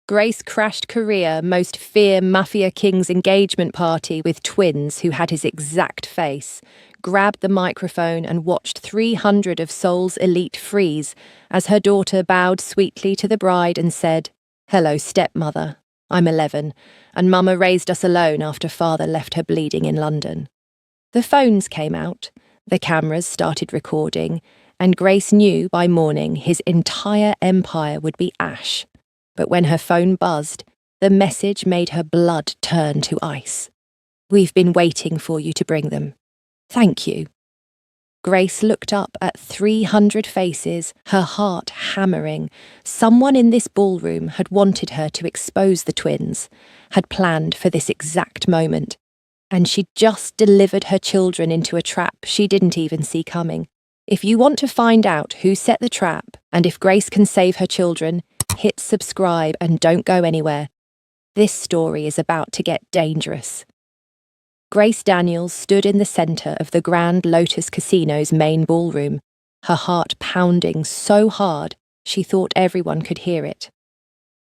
Grace crashed Korea most fear Mafia King's engagement party with twins who had his exact face, grabbed the microphone and watched 300 of Seoul's elite freeze as her daughter bowed sweetly to the bride and said, "Hello, stepmother. I'm 11, and Mama raised us alone after father left her bleeding in London." The phones came out, the cameras started recording, and Grace knew by morning his entire empire would be ash. But when her phone buzzed, the message made her blood turn to ice. "We've been waiting for you to bring them. Thank you." Grace looked up at 300 faces, her heart hammering. Someone in this ballroom had wanted her to expose the twins, had planned for this exact moment. And she'd just delivered her children into a trap she didn't even see coming. If you want to find out who set the trap and if Grace can save her children, hit subscribe and don't go anywhere. This story is about to get dangerous. Grace Daniels stood in the centre of the Grand Lotus Casino's main ballroom, her heart pounding so hard she thought everyone could hear it.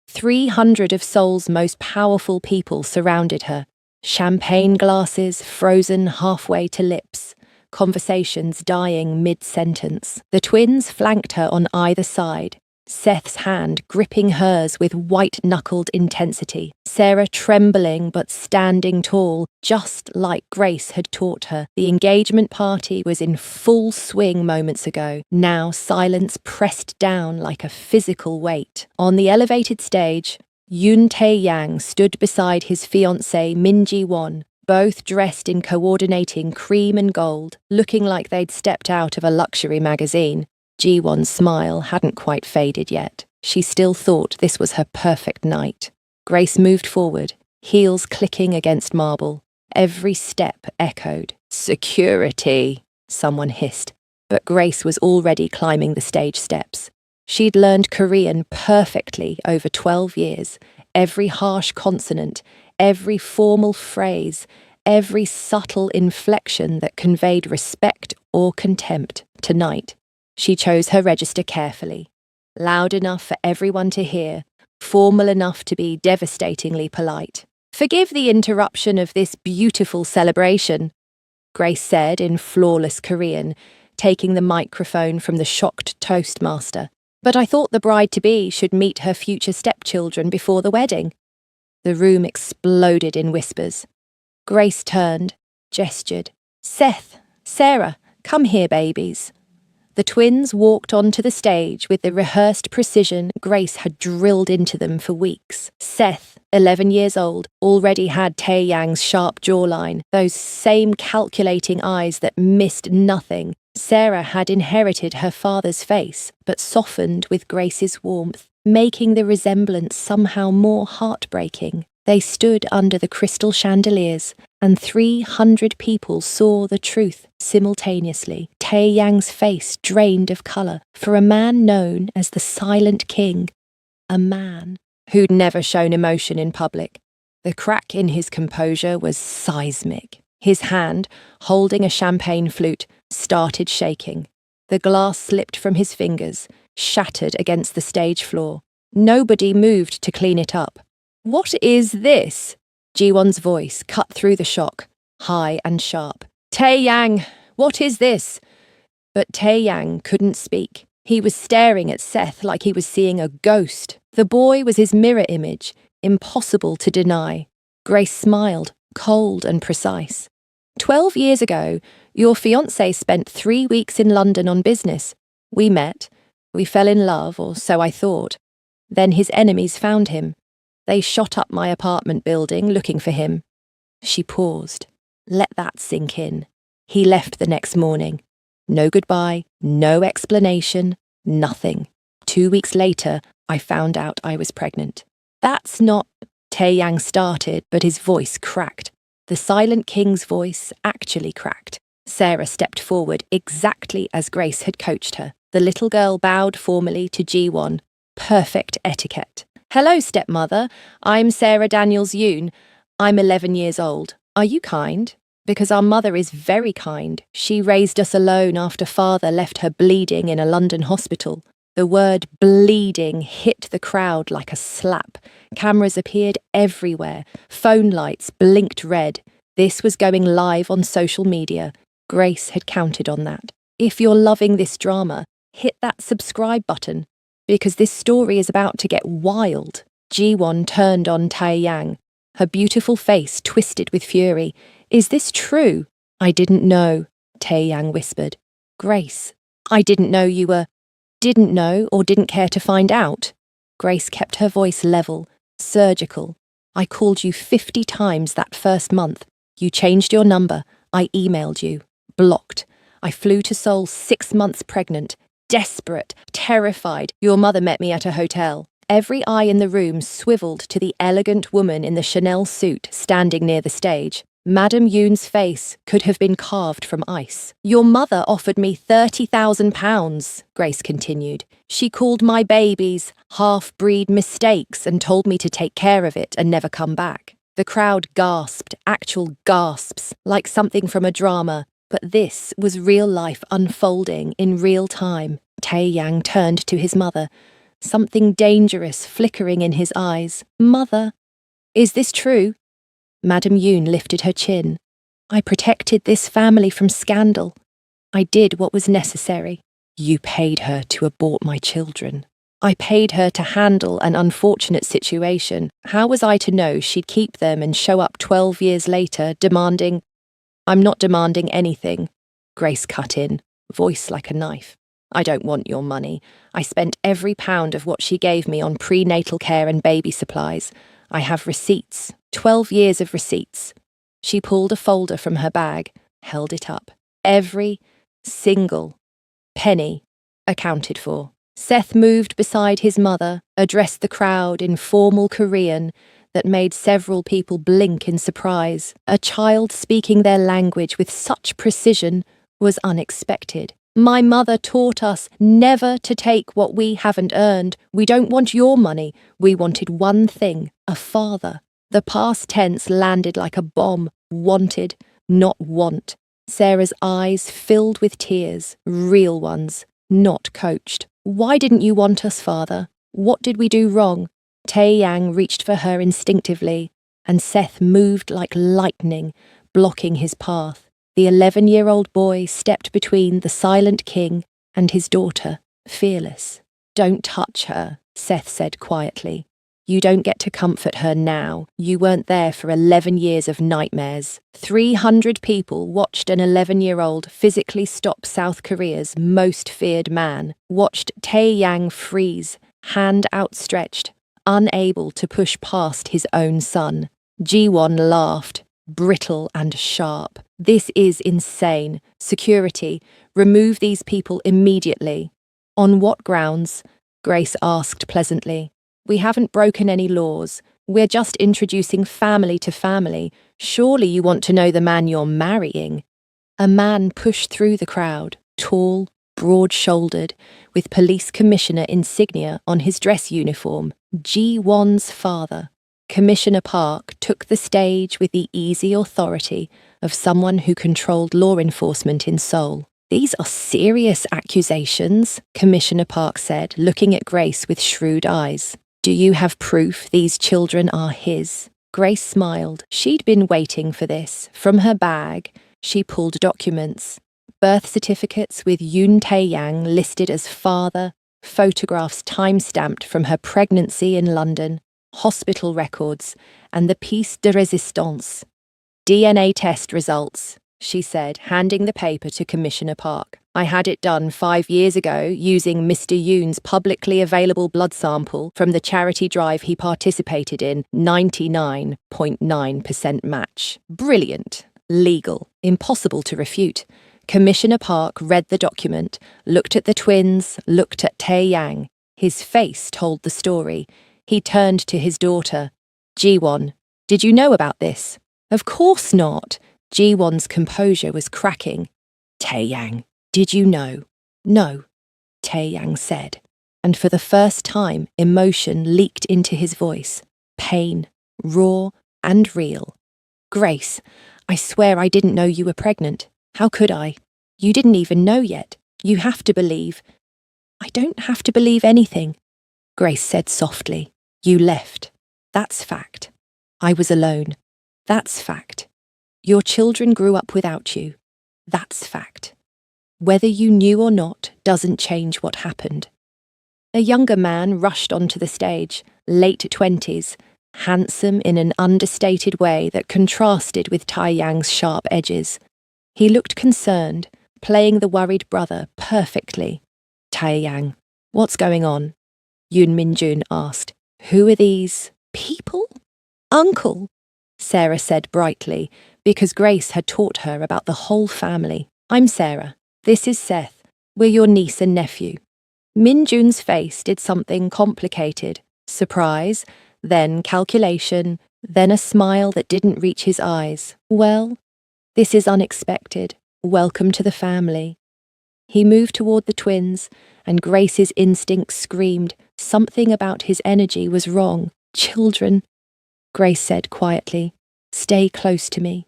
300 of Seoul's most powerful people surrounded her, champagne glasses frozen halfway to lips, conversations dying mid-sentence. The twins flanked her on either side, Seth's hand gripping hers with white-knuckled intensity, Sarah trembling but standing tall, just like Grace had taught her. The engagement party was in full swing moments ago. Now silence pressed down like a physical weight. On the elevated stage, Yoon Tae-yang stood beside his fiancée Min Ji-won, both dressed in coordinating cream and gold, looking like they'd stepped out of a luxury magazine. Ji-won's smile hadn't quite faded yet. She still thought this was her perfect night. Grace moved forward, heels clicking against marble. Every step echoed. "Security," someone hissed, but Grace was already climbing the stage steps. She'd learned Korean perfectly over 12 years, every harsh consonant, every formal phrase, every subtle inflection that conveyed respect or contempt. Tonight, she chose her register carefully, loud enough for everyone to hear, formal enough to be devastatingly polite. "Forgive the interruption of this beautiful celebration," Grace said in flawless Korean, taking the microphone from the shocked toastmaster. "But I thought the bride-to-be should meet her future stepchildren before the wedding." The room exploded in whispers. Grace turned, gestured. "Seth, Sarah, come here, babies." The twins walked onto the stage with the rehearsed precision Grace had drilled into them for weeks. Seth, 11 years old, already had Tae-yang's sharp jawline, those same calculating eyes that missed nothing. Sarah had inherited her father's face, but softened with Grace's warmth, making the resemblance somehow more heartbreaking. They stood under the crystal chandeliers, and 300 people saw the truth simultaneously. Tae-yang's face drained of colour for a man known as the Silent King, a man who'd never shown emotion in public. The crack in his composure was seismic. His hand, holding a champagne flute, started shaking. The glass slipped from his fingers, shattered against the stage floor. Nobody moved to clean it up. "What is this?" Ji-won's voice cut through the shock, high and sharp. "Tae-yang, what is this?" But Tae-yang couldn't speak. He was staring at Seth like he was seeing a ghost. The boy was his mirror image, impossible to deny. Grace smiled, cold and precise. 12 years ago, your fiancé spent 3 weeks in London on business. We met. We fell in love, or so I thought. Then his enemies found him. They shot up my apartment building looking for him." She paused. Let that sink in. He left the next morning. No goodbye, no explanation, nothing. 2 weeks later, I found out I was pregnant. "That's not..." Tae-yang started, but his voice cracked. The Silent King's voice actually cracked. Sarah stepped forward exactly as Grace had coached her. The little girl bowed formally to Ji-won. Perfect etiquette. "Hello, stepmother. I'm Sarah Daniels Yoon. I'm 11 years old. Are you kind? Because our mother is very kind. She raised us alone after father left her bleeding in a London hospital." The word bleeding hit the crowd like a slap. Cameras appeared everywhere. Phone lights blinked red. This was going live on social media. Grace had counted on that. If you're loving this drama, hit that subscribe button, because this story is about to get wild. Ji-won turned on Tae-yang, her beautiful face twisted with fury. Is this true? I didn't know, Tae-yang whispered. Grace, I didn't know you were... Didn't know or didn't care to find out? Grace kept her voice level, surgical. I called you 50 times that first month. You changed your number. I emailed you. Blocked. I flew to Seoul 6 months pregnant. Desperate, terrified. Your mother met me at a hotel. Every eye in the room swiveled to the elegant woman in the Chanel suit standing near the stage. Madame Yoon's face could have been carved from ice. Your mother offered me £30,000, Grace continued. She called my babies half-breed mistakes and told me to take care of it and never come back. The crowd gasped, actual gasps, like something from a drama. But this was real life unfolding in real time. Tae-yang turned to his mother, something dangerous flickering in his eyes. Mother, is this true? Madame Yoon lifted her chin. I protected this family from scandal. I did what was necessary. You paid her to abort my children. I paid her to handle an unfortunate situation. How was I to know she'd keep them and show up 12 years later demanding... I'm not demanding anything, Grace cut in, voice like a knife. I don't want your money. I spent every pound of what she gave me on prenatal care and baby supplies. I have receipts, 12 years of receipts. She pulled a folder from her bag, held it up. Every single penny accounted for. Seth moved beside his mother, addressed the crowd in formal Korean that made several people blink in surprise. A child speaking their language with such precision was unexpected. My mother taught us never to take what we haven't earned. We don't want your money. We wanted one thing, a father. The past tense landed like a bomb. Wanted, not want. Sarah's eyes filled with tears, real ones, not coached. Why didn't you want us, father? What did we do wrong? Tae-yang reached for her instinctively, and Seth moved like lightning, blocking his path. The 11-year-old boy stepped between the silent king and his daughter, fearless. Don't touch her, Seth said quietly. You don't get to comfort her now. You weren't there for 11 years of nightmares. 300 people watched an 11-year-old physically stop South Korea's most feared man, watched Tae-yang freeze, hand outstretched, unable to push past his own son. Ji-won laughed, brittle and sharp. This is insane. Security, remove these people immediately. On what grounds? Grace asked pleasantly. We haven't broken any laws. We're just introducing family to family. Surely you want to know the man you're marrying. A man pushed through the crowd, tall, broad-shouldered, with police commissioner insignia on his dress uniform. Ji-won's father. Commissioner Park took the stage with the easy authority of someone who controlled law enforcement in Seoul. These are serious accusations, Commissioner Park said, looking at Grace with shrewd eyes. Do you have proof these children are his? Grace smiled. She'd been waiting for this. From her bag, she pulled documents. Birth certificates with Yoon Tae-yang listed as father, photographs time-stamped from her pregnancy in London, hospital records, and the pièce de résistance. DNA test results, she said, handing the paper to Commissioner Park. I had it done 5 years ago using Mr. Yoon's publicly available blood sample from the charity drive he participated in, 99.9% match. Brilliant. Legal. Impossible to refute. Commissioner Park read the document, looked at the twins, looked at Tae-yang. His face told the story. He turned to his daughter. Ji-won, did you know about this? Of course not. Ji-won's composure was cracking. Tae-yang, did you know? No, Tae-yang said. And for the first time, emotion leaked into his voice. Pain, raw and real. Grace, I swear I didn't know you were pregnant. How could I? You didn't even know yet. You have to believe. I don't have to believe anything, Grace said softly. You left. That's fact. I was alone. That's fact. Your children grew up without you. That's fact. Whether you knew or not doesn't change what happened. A younger man rushed onto the stage, late 20s, handsome in an understated way that contrasted with Taeyang's sharp edges. He looked concerned, playing the worried brother perfectly. Taeyang, what's going on? Yoon Min-jun asked. Who are these people? Uncle, Sarah said brightly, because Grace had taught her about the whole family. I'm Sarah. This is Seth. We're your niece and nephew. Min-jun's face did something complicated. Surprise, then calculation, then a smile that didn't reach his eyes. Well, this is unexpected. Welcome to the family. He moved toward the twins, and Grace's instinct screamed something about his energy was wrong. Children, Grace said quietly. Stay close to me.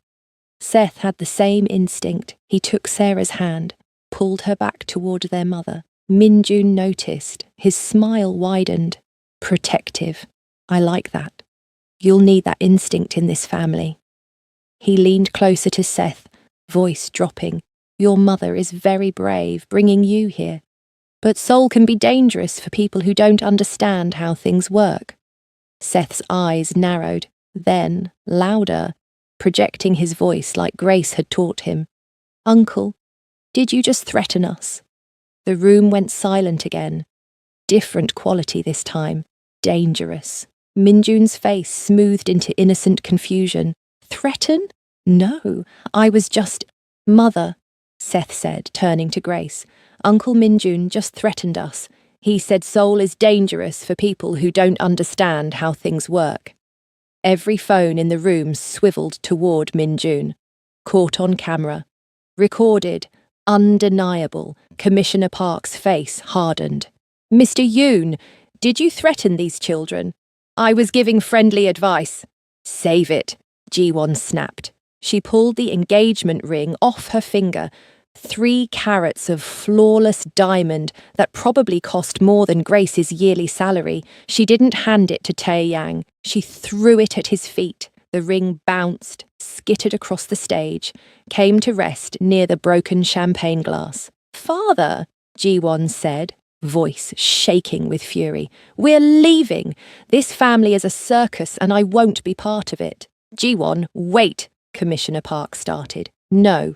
Seth had the same instinct. He took Sarah's hand, pulled her back toward their mother. Min-jun noticed. His smile widened. Protective. I like that. You'll need that instinct in this family. He leaned closer to Seth, voice dropping. Your mother is very brave, bringing you here. But Seoul can be dangerous for people who don't understand how things work. Seth's eyes narrowed, then, louder, projecting his voice like Grace had taught him. Uncle, did you just threaten us? The room went silent again. Different quality this time. Dangerous. Min-jun's face smoothed into innocent confusion. Threaten? No, I was just... Mother, Seth said, turning to Grace. Uncle Min-jun just threatened us. He said Seoul is dangerous for people who don't understand how things work. Every phone in the room swiveled toward Min-jun. Caught on camera. Recorded. Undeniable. Commissioner Park's face hardened. Mr. Yoon, did you threaten these children? I was giving friendly advice. Save it, Ji-won snapped. She pulled the engagement ring off her finger. 3 carats of flawless diamond that probably cost more than Grace's yearly salary. She didn't hand it to Taeyang. She threw it at his feet. The ring bounced, skittered across the stage, came to rest near the broken champagne glass. Father, Ji-won said, voice shaking with fury. We're leaving. This family is a circus and I won't be part of it. Ji-won, wait, Commissioner Park started. No.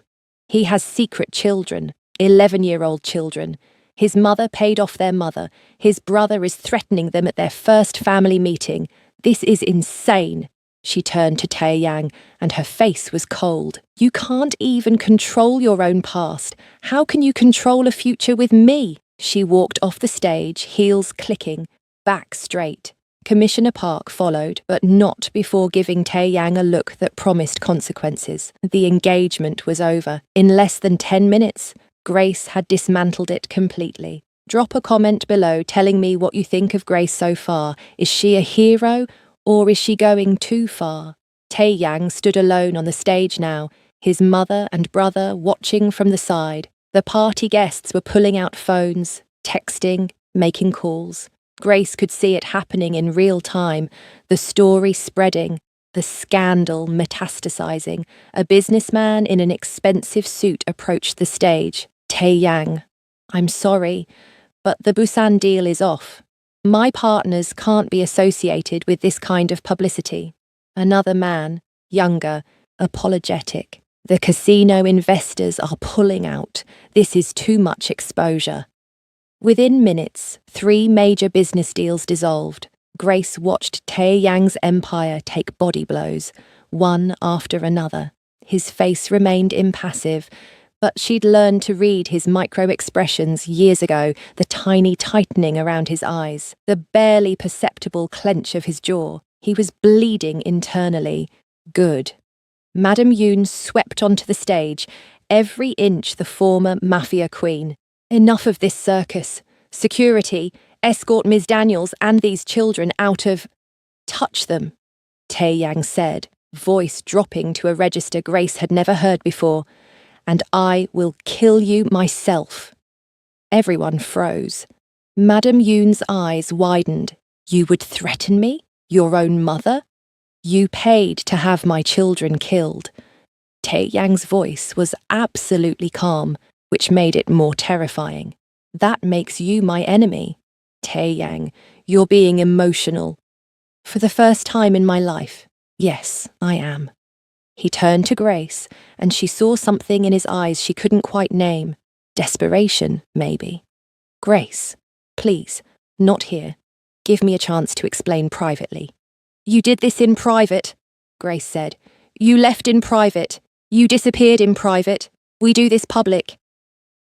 He has secret children, 11-year-old children. His mother paid off their mother. His brother is threatening them at their first family meeting. This is insane. She turned to Taeyang, and her face was cold. You can't even control your own past. How can you control a future with me? She walked off the stage, heels clicking, back straight. Commissioner Park followed, but not before giving Taeyang a look that promised consequences. The engagement was over. In less than 10 minutes, Grace had dismantled it completely. Drop a comment below telling me what you think of Grace so far. Is she a hero, or is she going too far? Taeyang stood alone on the stage now, his mother and brother watching from the side. The party guests were pulling out phones, texting, making calls. Grace could see it happening in real time, the story spreading, the scandal metastasizing. A businessman in an expensive suit approached the stage. Taeyang, I'm sorry, but the Busan deal is off. My partners can't be associated with this kind of publicity. Another man, younger, apologetic. The casino investors are pulling out. This is too much exposure. Within minutes, 3 major business deals dissolved. Grace watched Taeyang's empire take body blows, one after another. His face remained impassive, but she'd learned to read his micro-expressions years ago, the tiny tightening around his eyes, the barely perceptible clench of his jaw. He was bleeding internally. Good. Madame Yoon swept onto the stage, every inch the former mafia queen. Enough of this circus. Security, escort Ms. Daniels and these children out of... Touch them, Taeyang said, voice dropping to a register Grace had never heard before. And I will kill you myself. Everyone froze. Madame Yoon's eyes widened. You would threaten me? Your own mother? You paid to have my children killed. Tae-Yang's voice was absolutely calm, which made it more terrifying. That makes you my enemy. Tae-Yang, you're being emotional. For the first time in my life, yes, I am. He turned to Grace, and she saw something in his eyes she couldn't quite name. Desperation, maybe. Grace, please, not here. Give me a chance to explain privately. You did this in private, Grace said. You left in private. You disappeared in private. We do this public.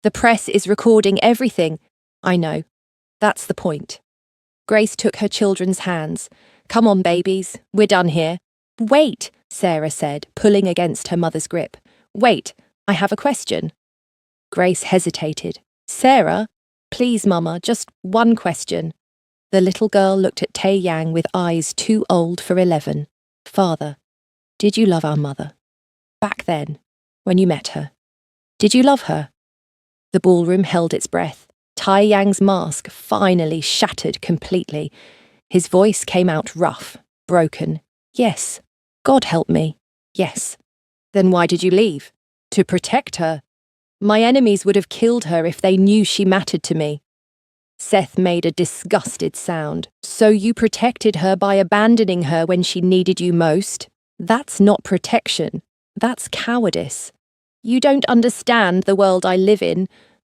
The press is recording everything. I know. That's the point. Grace took her children's hands. Come on, babies. We're done here. Wait, Sarah said, pulling against her mother's grip. Wait, I have a question. Grace hesitated. Sarah? Please, Mama, just one question. The little girl looked at Tae-Yang with eyes too old for 11. Father, did you love our mother? Back then, when you met her. Did you love her? The ballroom held its breath. Tae-Yang's mask finally shattered completely. His voice came out rough, broken. Yes. God help me. Yes. Then why did you leave? To protect her. My enemies would have killed her if they knew she mattered to me. Seth made a disgusted sound. So you protected her by abandoning her when she needed you most? That's not protection. That's cowardice. You don't understand the world I live in.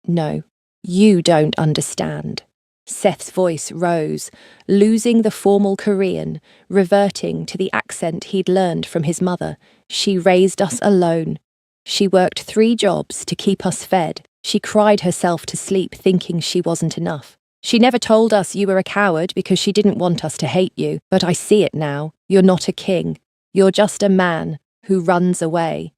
No, you don't understand. Seth's voice rose, losing the formal Korean, reverting to the accent he'd learned from his mother. She raised us alone. She worked 3 jobs to keep us fed. She cried herself to sleep thinking she wasn't enough. She never told us you were a coward because she didn't want us to hate you, but I see it now. You're not a king. You're just a man who runs away.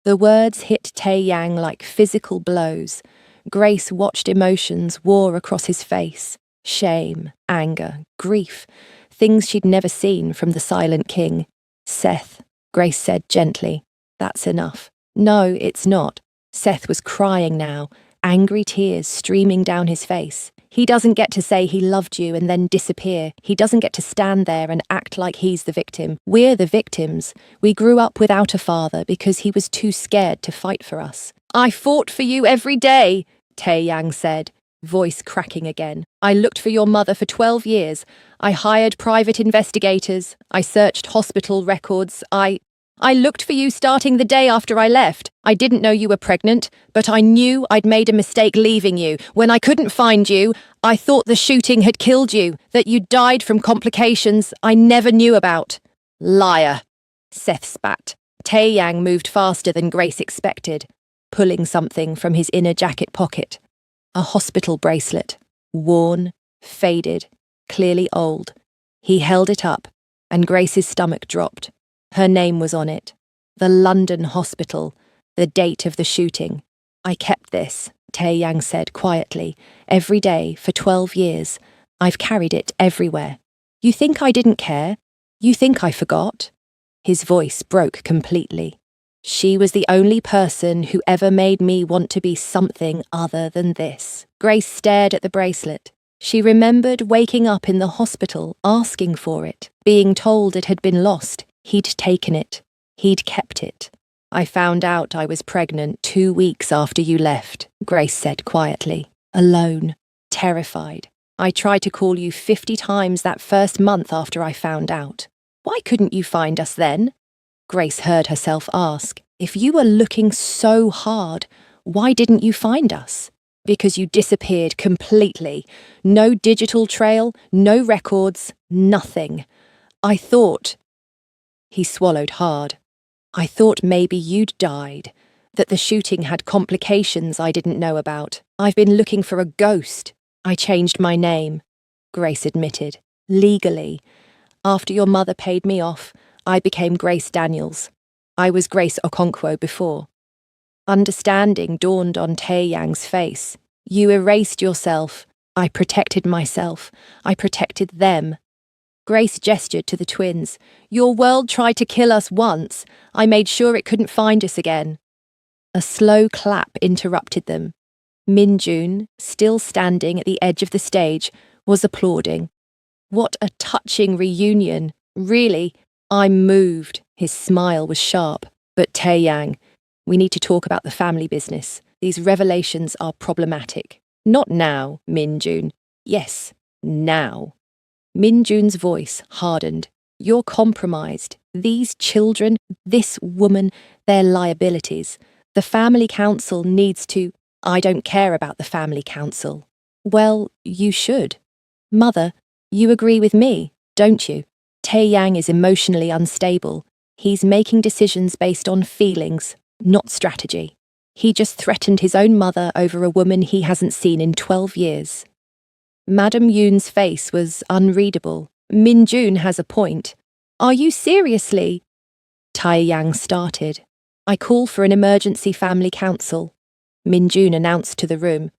The words hit Tae-Yang like physical blows. Grace watched emotions war across his face. Shame, anger, grief, things she'd never seen from the silent king. Seth, Grace said gently, that's enough. No, it's not. Seth was crying now, angry tears streaming down his face. He doesn't get to say he loved you and then disappear. He doesn't get to stand there and act like he's the victim. We're the victims. We grew up without a father because he was too scared to fight for us. I fought for you every day, Tae-Yang said, voice cracking again. I looked for your mother for 12 years. I hired private investigators. I searched hospital records. I looked for you starting the day after I left. I didn't know you were pregnant, but I knew I'd made a mistake leaving you. When I couldn't find you, I thought the shooting had killed you, that you died from complications I never knew about. Liar, Seth spat. Tae-Yang moved faster than Grace expected, pulling something from his inner jacket pocket. A hospital bracelet, worn, faded, clearly old. He held it up, and Grace's stomach dropped. Her name was on it. The London hospital, the date of the shooting. I kept this, Tae-Yang said quietly, every day for 12 years. I've carried it everywhere. You think I didn't care? You think I forgot? His voice broke completely. She was the only person who ever made me want to be something other than this. Grace stared at the bracelet. She remembered waking up in the hospital, asking for it, being told it had been lost. He'd taken it. He'd kept it. I found out I was pregnant 2 weeks after you left, Grace said quietly. Alone. Terrified. I tried to call you 50 times that first month after I found out. Why couldn't you find us then? Grace heard herself ask. If you were looking so hard, why didn't you find us? Because you disappeared completely. No digital trail, no records, nothing. I thought... He swallowed hard. I thought maybe you'd died, that the shooting had complications I didn't know about. I've been looking for a ghost. I changed my name, Grace admitted, legally. After your mother paid me off, I became Grace Daniels. I was Grace Okonkwo before. Understanding dawned on Tae-Yang's face. You erased yourself. I protected myself. I protected them. Grace gestured to the twins. Your world tried to kill us once. I made sure it couldn't find us again. A slow clap interrupted them. Min-jun, still standing at the edge of the stage, was applauding. What a touching reunion. Really, I'm moved. His smile was sharp. But Tae-yang, we need to talk about the family business. These revelations are problematic. Not now, Min-jun. Yes, now. Min-jun's voice hardened. You're compromised. These children, this woman, they're liabilities. The family council needs to... I don't care about the family council. Well, you should. Mother, you agree with me, don't you? Tae-yang is emotionally unstable. He's making decisions based on feelings, not strategy. He just threatened his own mother over a woman he hasn't seen in 12 years. Madam Yoon's face was unreadable. Min-jun has a point. Are you seriously? Tae-yang started. I call for an emergency family council. Min-jun announced to the room.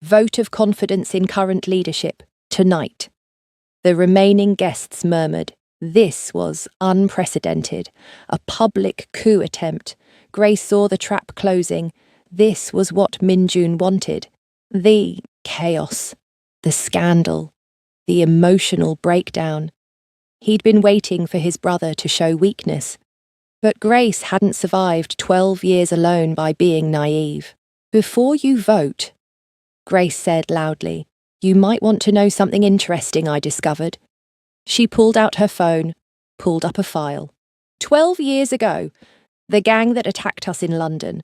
Vote of confidence in current leadership, tonight. The remaining guests murmured. This was unprecedented. A public coup attempt. Grace saw the trap closing. This was what Min-jun wanted. The chaos. The scandal. The emotional breakdown. He'd been waiting for his brother to show weakness. But Grace hadn't survived 12 years alone by being naive. Before you vote, Grace said loudly, you might want to know something interesting I discovered. She pulled out her phone, pulled up a file. 12 years ago, the gang that attacked us in London.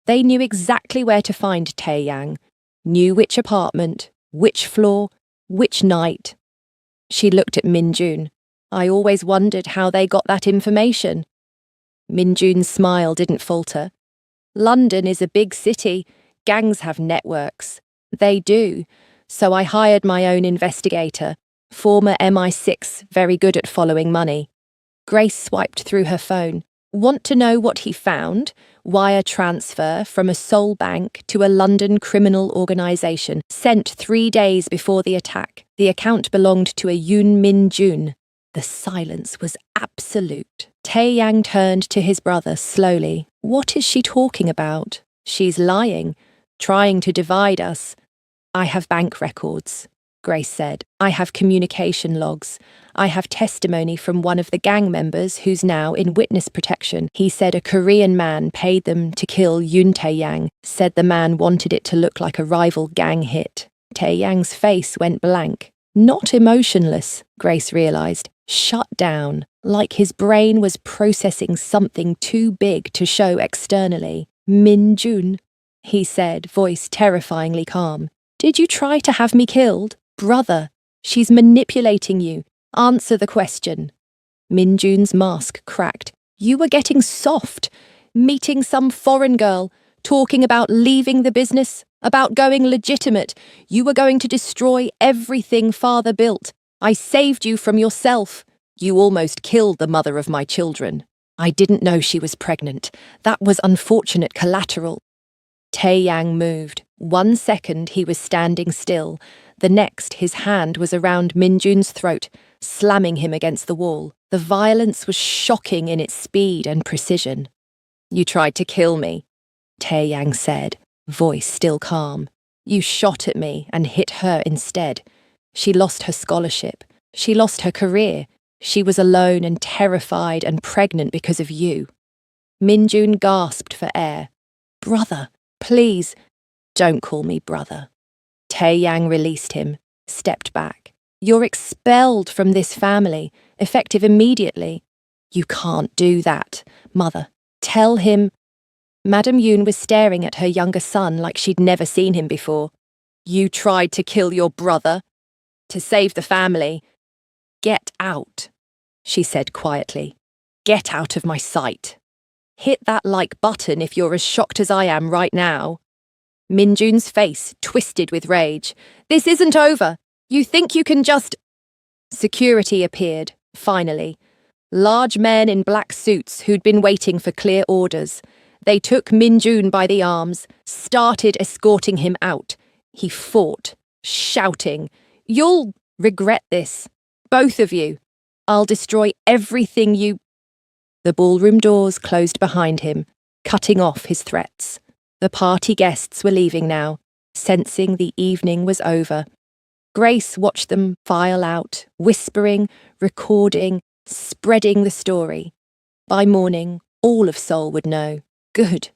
They knew exactly where to find Tae-yang, knew which apartment, which floor, which night. She looked at Min-jun. I always wondered how they got that information. Min-jun's smile didn't falter. London is a big city. Gangs have networks. They do. So I hired my own investigator, former MI6, very good at following money. Grace swiped through her phone. Want to know what he found? Wire transfer from a Seoul bank to a London criminal organisation, sent 3 days before the attack. The account belonged to a Yoon Min-jun. The silence was absolute. Tae-yang turned to his brother slowly. What is she talking about? She's lying, trying to divide us. I have bank records, Grace said. I have communication logs. I have testimony from one of the gang members who's now in witness protection. He said a Korean man paid them to kill Yoon Tae-yang, said the man wanted it to look like a rival gang hit. Tae-yang's face went blank. Not emotionless, Grace realised. Shut down, like his brain was processing something too big to show externally. Min-jun, he said, voice terrifyingly calm. Did you try to have me killed? Brother, she's manipulating you. Answer the question. Min-jun's mask cracked. You were getting soft, meeting some foreign girl, talking about leaving the business, about going legitimate. You were going to destroy everything father built. I saved you from yourself. You almost killed the mother of my children. I didn't know she was pregnant. That was unfortunate collateral. Tae-yang moved. 1 second he was standing still. The next his hand was around Min-jun's throat, slamming him against the wall. The violence was shocking in its speed and precision. You tried to kill me, Tae-yang said, voice still calm. You shot at me and hit her instead. She lost her scholarship. She lost her career. She was alone and terrified and pregnant because of you. Min-jun gasped for air. Brother, please, don't call me brother. Tae-yang released him, stepped back. You're expelled from this family, effective immediately. You can't do that, Mother. Tell him. Madam Yoon was staring at her younger son like she'd never seen him before. You tried to kill your brother? To save the family. Get out, she said quietly. Get out of my sight. Hit that like button if you're as shocked as I am right now. Min-jun's face twisted with rage. This isn't over. You think you can just... Security appeared, finally. Large men in black suits who'd been waiting for clear orders. They took Min-jun by the arms, started escorting him out. He fought, shouting, You'll regret this. Both of you. I'll destroy everything you... The ballroom doors closed behind him, cutting off his threats. The party guests were leaving now. sensing the evening was over. Grace watched them file out, whispering, recording, spreading the story. By morning, all of Seoul would know. Good.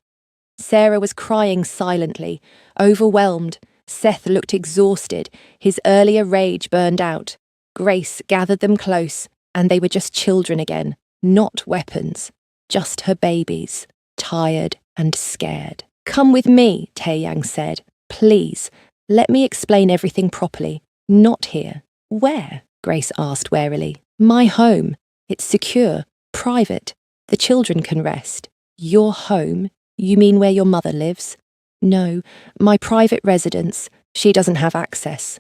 Sarah was crying silently, overwhelmed. Seth looked exhausted, his earlier rage burned out. Grace gathered them close, and they were just children again, not weapons, just her babies, tired and scared. Come with me, Tae-yang said. Please, let me explain everything properly. Not here. Where? Grace asked warily. My home. It's secure, private. The children can rest. Your home? You mean where your mother lives? No, my private residence. She doesn't have access.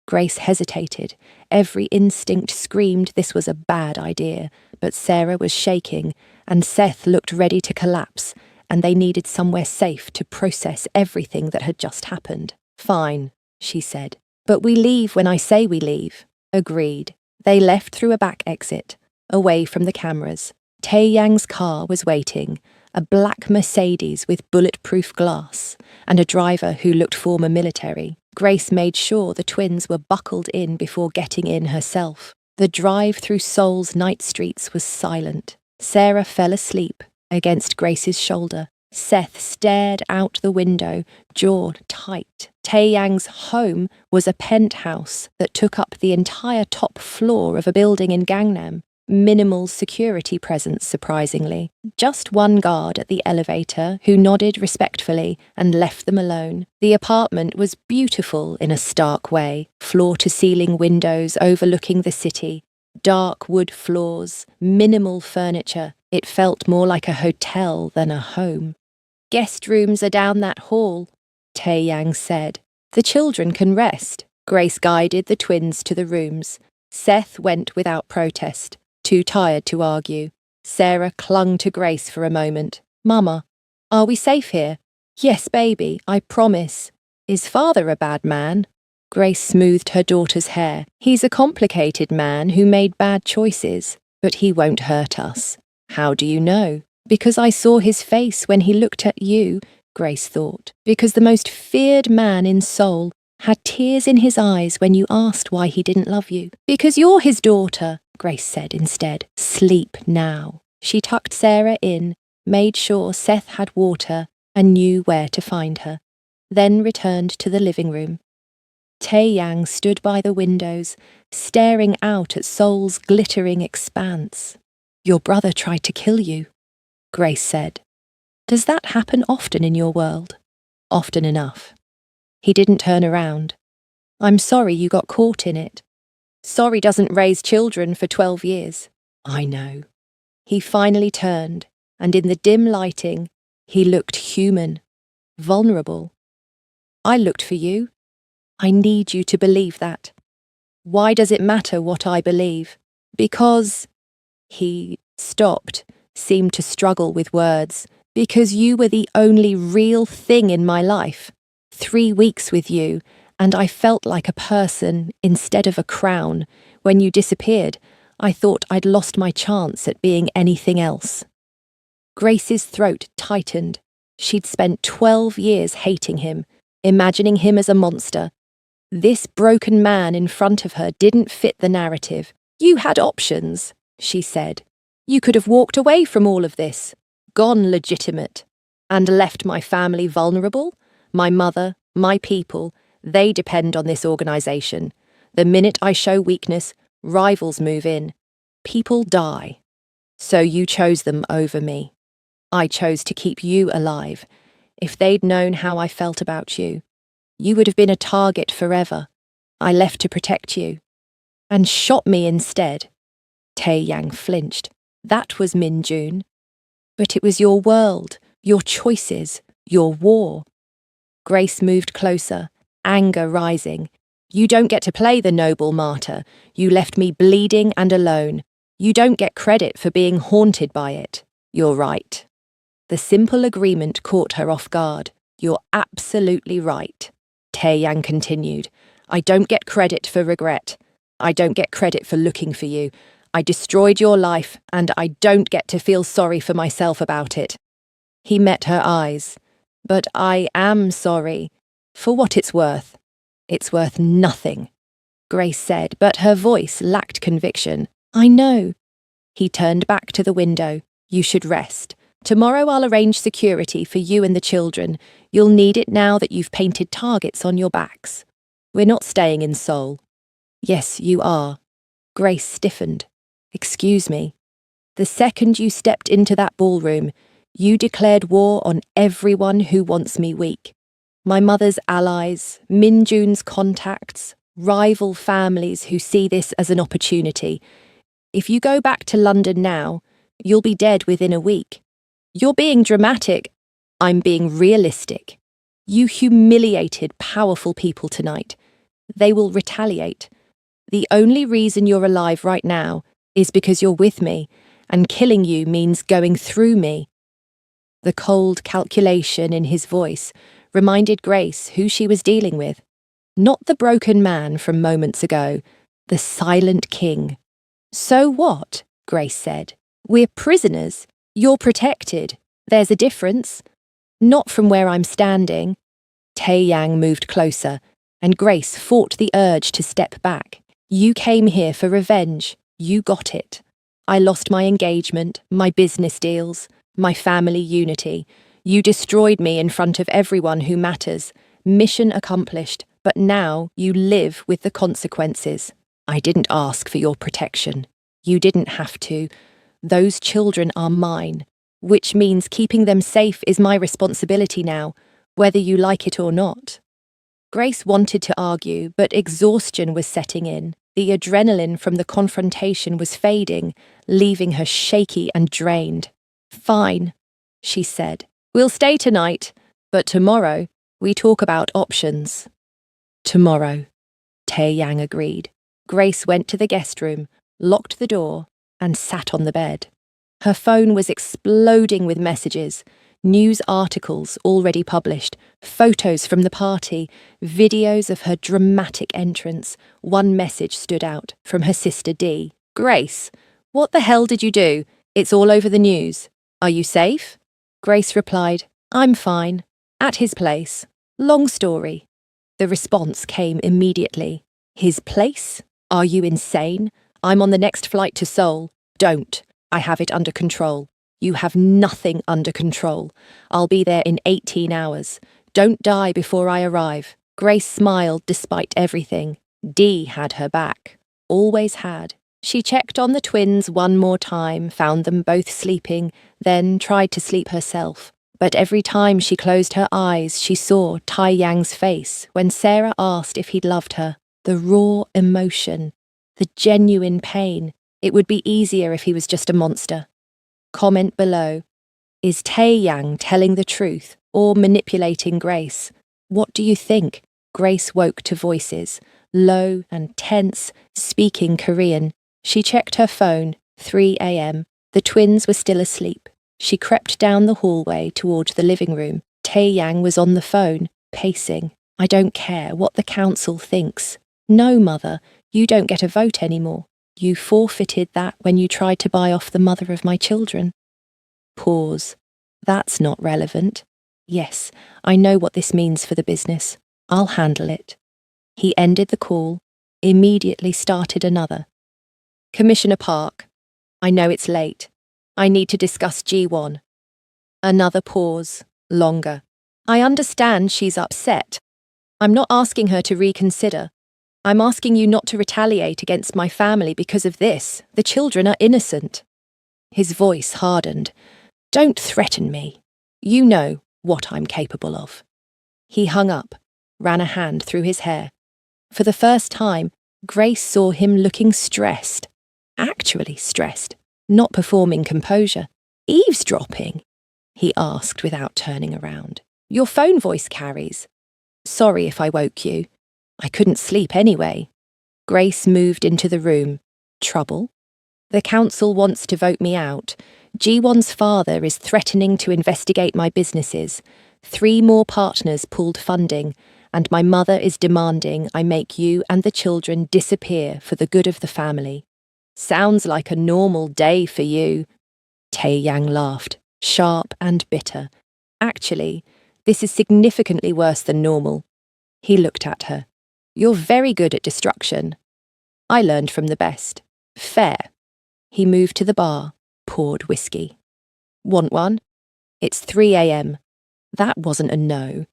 Grace hesitated. Every instinct screamed this was a bad idea, but Sarah was shaking, and Seth looked ready to collapse, and they needed somewhere safe to process everything that had just happened. Fine, she said. But we leave when I say we leave. Agreed. They left through a back exit, away from the cameras. Tae-yang's car was waiting, a black Mercedes with bulletproof glass, and a driver who looked former military. Grace made sure the twins were buckled in before getting in herself. The drive through Seoul's night streets was silent. Sarah fell asleep against Grace's shoulder. Seth stared out the window, jaw tight. Tae-yang's home was a penthouse that took up the entire top floor of a building in Gangnam. Minimal security presence, surprisingly. Just one guard at the elevator who nodded respectfully and left them alone. The apartment was beautiful in a stark way, floor-to-ceiling windows overlooking the city, dark wood floors, minimal furniture. It felt more like a hotel than a home. Guest rooms are down that hall, Tae-yang said. The children can rest. Grace guided the twins to the rooms. Seth went without protest, too tired to argue. Sarah clung to Grace for a moment. Mama, are we safe here? Yes, baby, I promise. Is father a bad man? Grace smoothed her daughter's hair. He's a complicated man who made bad choices, but he won't hurt us. How do you know? Because I saw his face when he looked at you, Grace thought. Because the most feared man in Seoul had tears in his eyes when you asked why he didn't love you. Because you're his daughter, Grace said instead. Sleep now. She tucked Sarah in, made sure Seth had water, and knew where to find her, then returned to the living room. Tae-yang stood by the windows, staring out at Seoul's glittering expanse. Your brother tried to kill you, Grace said. Does that happen often in your world? Often enough. He didn't turn around. I'm sorry you got caught in it. Sorry doesn't raise children for 12 years. I know. He finally turned, and in the dim lighting, he looked human, vulnerable. I looked for you. I need you to believe that. Why does it matter what I believe? Because... He stopped, seemed to struggle with words. Because you were the only real thing in my life. 3 weeks with you, and I felt like a person instead of a crown. When you disappeared, I thought I'd lost my chance at being anything else. Grace's throat tightened. She'd spent 12 years hating him, imagining him as a monster. This broken man in front of her didn't fit the narrative. You had options, she said. You could have walked away from all of this, gone legitimate, and left my family vulnerable. My mother, my people, they depend on this organization. The minute I show weakness, rivals move in. People die. So you chose them over me. I chose to keep you alive. If they'd known how I felt about you, you would have been a target forever. I left to protect you. And shot me instead. Tae-yang flinched. That was Min-jun. But it was your world, your choices, your war. Grace moved closer, anger rising. You don't get to play the noble martyr. You left me bleeding and alone. You don't get credit for being haunted by it. You're right. The simple agreement caught her off guard. You're absolutely right. Tae-yang continued. I don't get credit for regret. I don't get credit for looking for you. I destroyed your life, and I don't get to feel sorry for myself about it. He met her eyes. But I am sorry. For what it's worth. It's worth nothing, Grace said, but her voice lacked conviction. I know. He turned back to the window. You should rest. Tomorrow I'll arrange security for you and the children. You'll need it now that you've painted targets on your backs. We're not staying in Seoul. Yes, you are. Grace stiffened. Excuse me. The second you stepped into that ballroom, you declared war on everyone who wants me weak. My mother's allies, Min Jun's contacts, rival families who see this as an opportunity. If you go back to London now, you'll be dead within a week. You're being dramatic. I'm being realistic. You humiliated powerful people tonight. They will retaliate. The only reason you're alive right now is because you're with me, and killing you means going through me. The cold calculation in his voice reminded Grace who she was dealing with. Not the broken man from moments ago, the silent king. So what? Grace said. We're prisoners. You're protected. There's a difference. Not from where I'm standing. Tae-yang moved closer, and Grace fought the urge to step back. You came here for revenge. You got it. I lost my engagement, my business deals, my family unity. You destroyed me in front of everyone who matters. Mission accomplished, but now you live with the consequences. I didn't ask for your protection. You didn't have to. Those children are mine, which means keeping them safe is my responsibility now, whether you like it or not. Grace wanted to argue, but exhaustion was setting in. The adrenaline from the confrontation was fading, leaving her shaky and drained. Fine, she said. We'll stay tonight, but tomorrow we talk about options. Tomorrow, Tae-yang agreed. Grace went to the guest room, locked the door, and sat on the bed. Her phone was exploding with messages, news articles already published, photos from the party, videos of her dramatic entrance. One message stood out, from her sister Dee. Grace, what the hell did you do? It's all over the news. Are you safe? Grace replied, I'm fine. At his place. Long story. The response came immediately. His place? Are you insane? I'm on the next flight to Seoul. Don't. I have it under control. You have nothing under control. I'll be there in 18 hours. Don't die before I arrive. Grace smiled despite everything. Dee had her back. Always had. She checked on the twins one more time, found them both sleeping, then tried to sleep herself. But every time she closed her eyes, she saw Tae-yang's face when Sarah asked if he'd loved her. The raw emotion, the genuine pain. It would be easier if he was just a monster. Comment below. Is Tae-yang telling the truth or manipulating Grace? What do you think? Grace woke to voices, low and tense, speaking Korean. She checked her phone, 3 a.m. The twins were still asleep. She crept down the hallway toward the living room. Tae-yang was on the phone, pacing. I don't care what the council thinks. No, Mother, you don't get a vote anymore. You forfeited that when you tried to buy off the mother of my children. Pause. That's not relevant. Yes, I know what this means for the business. I'll handle it. He ended the call, immediately started another. Commissioner Park, I know it's late. I need to discuss G1. Another pause, longer. I understand she's upset. I'm not asking her to reconsider. I'm asking you not to retaliate against my family because of this. The children are innocent. His voice hardened. Don't threaten me. You know what I'm capable of. He hung up, ran a hand through his hair. For the first time, Grace saw him looking stressed. Actually stressed, not performing composure. Eavesdropping? He asked without turning around. Your phone voice carries. Sorry if I woke you. I couldn't sleep anyway. Grace moved into the room. Trouble? The council wants to vote me out. G1's father is threatening to investigate my businesses. 3 more partners pulled funding, and my mother is demanding I make you and the children disappear for the good of the family. Sounds like a normal day for you. Tae-yang laughed, sharp and bitter. Actually, this is significantly worse than normal. He looked at her. You're very good at destruction. I learned from the best. Fair. He moved to the bar, poured whiskey. Want one? It's 3 a.m. That wasn't a no.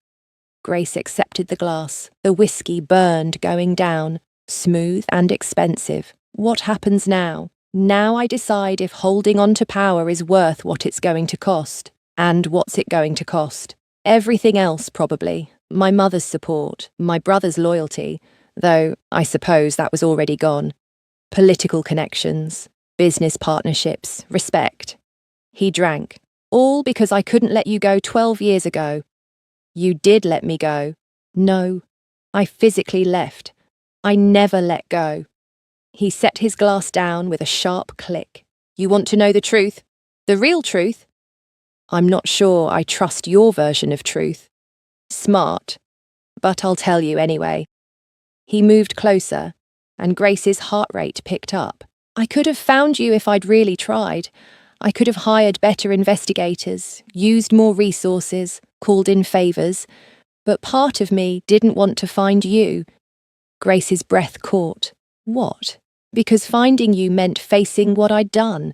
Grace accepted the glass. The whiskey burned going down, smooth and expensive. What happens now? Now I decide if holding on to power is worth what it's going to cost. And what's it going to cost? Everything else, probably. My mother's support, my brother's loyalty, though I suppose that was already gone. Political connections, business partnerships, respect. He drank, all because I couldn't let you go 12 years ago. You did let me go. No, I physically left. I never let go. He set his glass down with a sharp click. You want to know the truth? The real truth? I'm not sure I trust your version of truth. Smart, but I'll tell you anyway. He moved closer, and Grace's heart rate picked up. I could have found you if I'd really tried. I could have hired better investigators, used more resources, called in favours, but part of me didn't want to find you. Grace's breath caught. What? Because finding you meant facing what I'd done.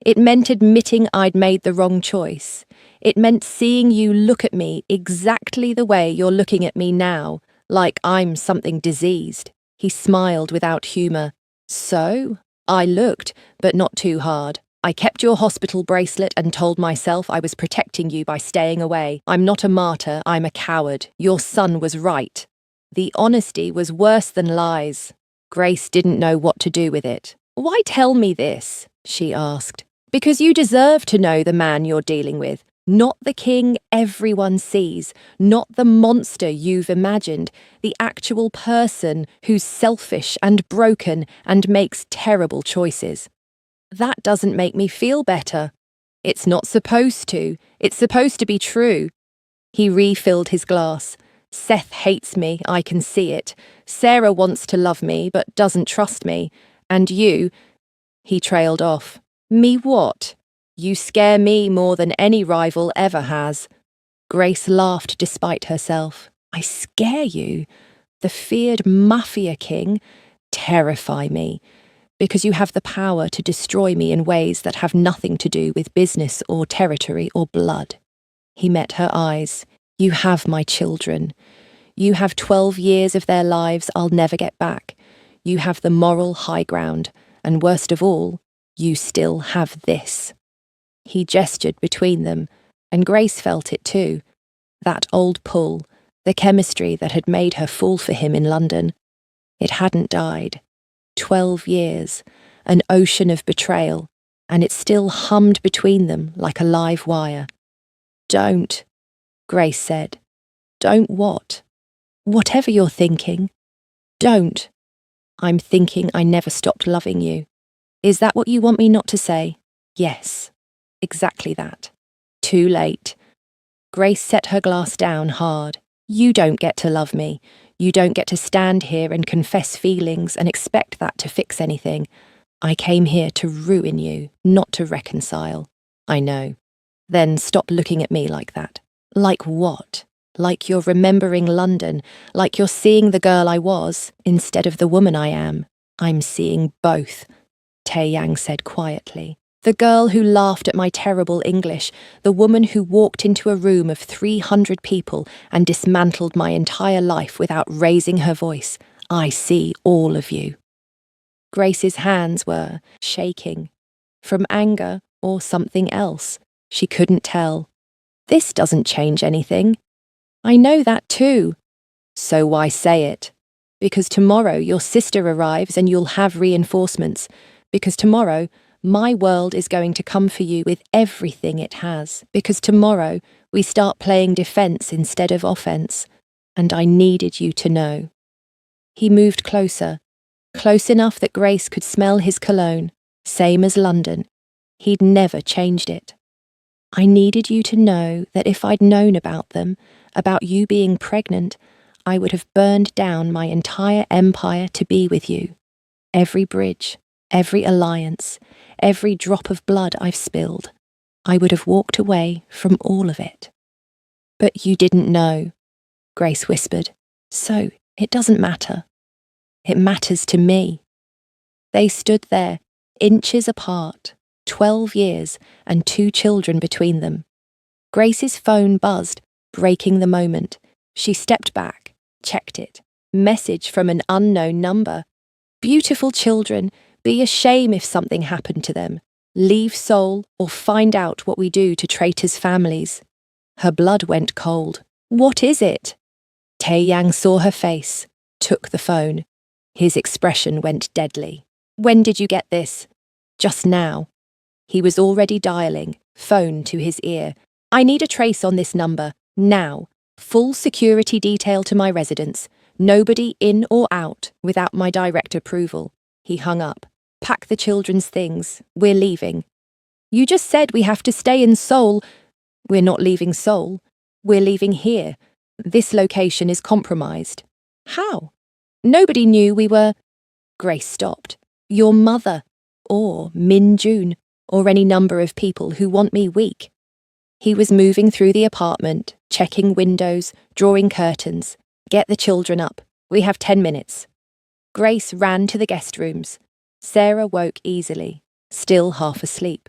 It meant admitting I'd made the wrong choice. It meant seeing you look at me exactly the way you're looking at me now, like I'm something diseased. He smiled without humour. So? I looked, but not too hard. I kept your hospital bracelet and told myself I was protecting you by staying away. I'm not a martyr, I'm a coward. Your son was right. The honesty was worse than lies. Grace didn't know what to do with it. Why tell me this? She asked. Because you deserve to know the man you're dealing with, not the king everyone sees, not the monster you've imagined, the actual person who's selfish and broken and makes terrible choices. That doesn't make me feel better. It's not supposed to. It's supposed to be true. He refilled his glass. Seth hates me, I can see it. Sarah wants to love me, but doesn't trust me. And you... He trailed off. Me what? You scare me more than any rival ever has. Grace laughed despite herself. I scare you? The feared mafia king? Terrify me. Because you have the power to destroy me in ways that have nothing to do with business or territory or blood. He met her eyes. You have my children. You have 12 years of their lives I'll never get back. You have the moral high ground. And worst of all, you still have this. He gestured between them, and Grace felt it too. That old pull, the chemistry that had made her fall for him in London. It hadn't died. 12 years, an ocean of betrayal, and it still hummed between them like a live wire. Don't, Grace said. Don't what? Whatever you're thinking. Don't. I'm thinking I never stopped loving you. Is that what you want me not to say? Yes, exactly that. Too late. Grace set her glass down hard. You don't get to love me. You don't get to stand here and confess feelings and expect that to fix anything. I came here to ruin you, not to reconcile. I know. Then stop looking at me like that. Like what? Like you're remembering London, like you're seeing the girl I was instead of the woman I am. I'm seeing both, Tae-yang said quietly. The girl who laughed at my terrible English, the woman who walked into a room of 300 people and dismantled my entire life without raising her voice. I see all of you. Grace's hands were shaking. From anger or something else. She couldn't tell. This doesn't change anything. I know that too. So why say it? Because tomorrow your sister arrives and you'll have reinforcements. Because tomorrow my world is going to come for you with everything it has. Because tomorrow we start playing defense instead of offense. And I needed you to know. He moved closer, close enough that Grace could smell his cologne, same as London. He'd never changed it. I needed you to know that if I'd known about them, about you being pregnant, I would have burned down my entire empire to be with you. Every bridge, every alliance, every drop of blood I've spilled, I would have walked away from all of it. But you didn't know, Grace whispered. So it doesn't matter. It matters to me. They stood there, inches apart, 12 years and 2 children between them. Grace's phone buzzed, breaking the moment. She stepped back, checked it. Message from an unknown number. Beautiful children, be a shame if something happened to them. Leave Seoul or find out what we do to traitors' families. Her blood went cold. What is it? Tae-yang saw her face, took the phone. His expression went deadly. When did you get this? Just now. He was already dialing, phone to his ear. I need a trace on this number, now. Full security detail to my residence. Nobody in or out without my direct approval. He hung up. Pack the children's things. We're leaving. You just said we have to stay in Seoul. We're not leaving Seoul. We're leaving here. This location is compromised. How? Nobody knew we were... Grace stopped. Your mother, or Min Jun, or any number of people who want me weak. He was moving through the apartment, checking windows, drawing curtains. Get the children up. We have 10 minutes. Grace ran to the guest rooms. Sarah woke easily, still half asleep.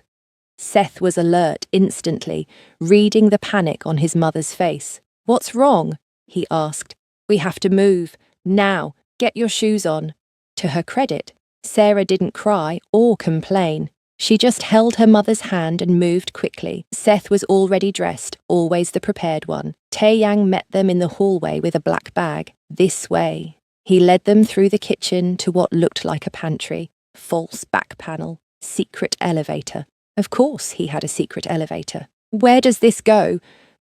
Seth was alert instantly, reading the panic on his mother's face. What's wrong? He asked. We have to move. Now, get your shoes on. To her credit, Sarah didn't cry or complain. She just held her mother's hand and moved quickly. Seth was already dressed, always the prepared one. Tae-yang met them in the hallway with a black bag. This way. He led them through the kitchen to what looked like a pantry. False back panel. Secret elevator. Of course he had a secret elevator. Where does this go?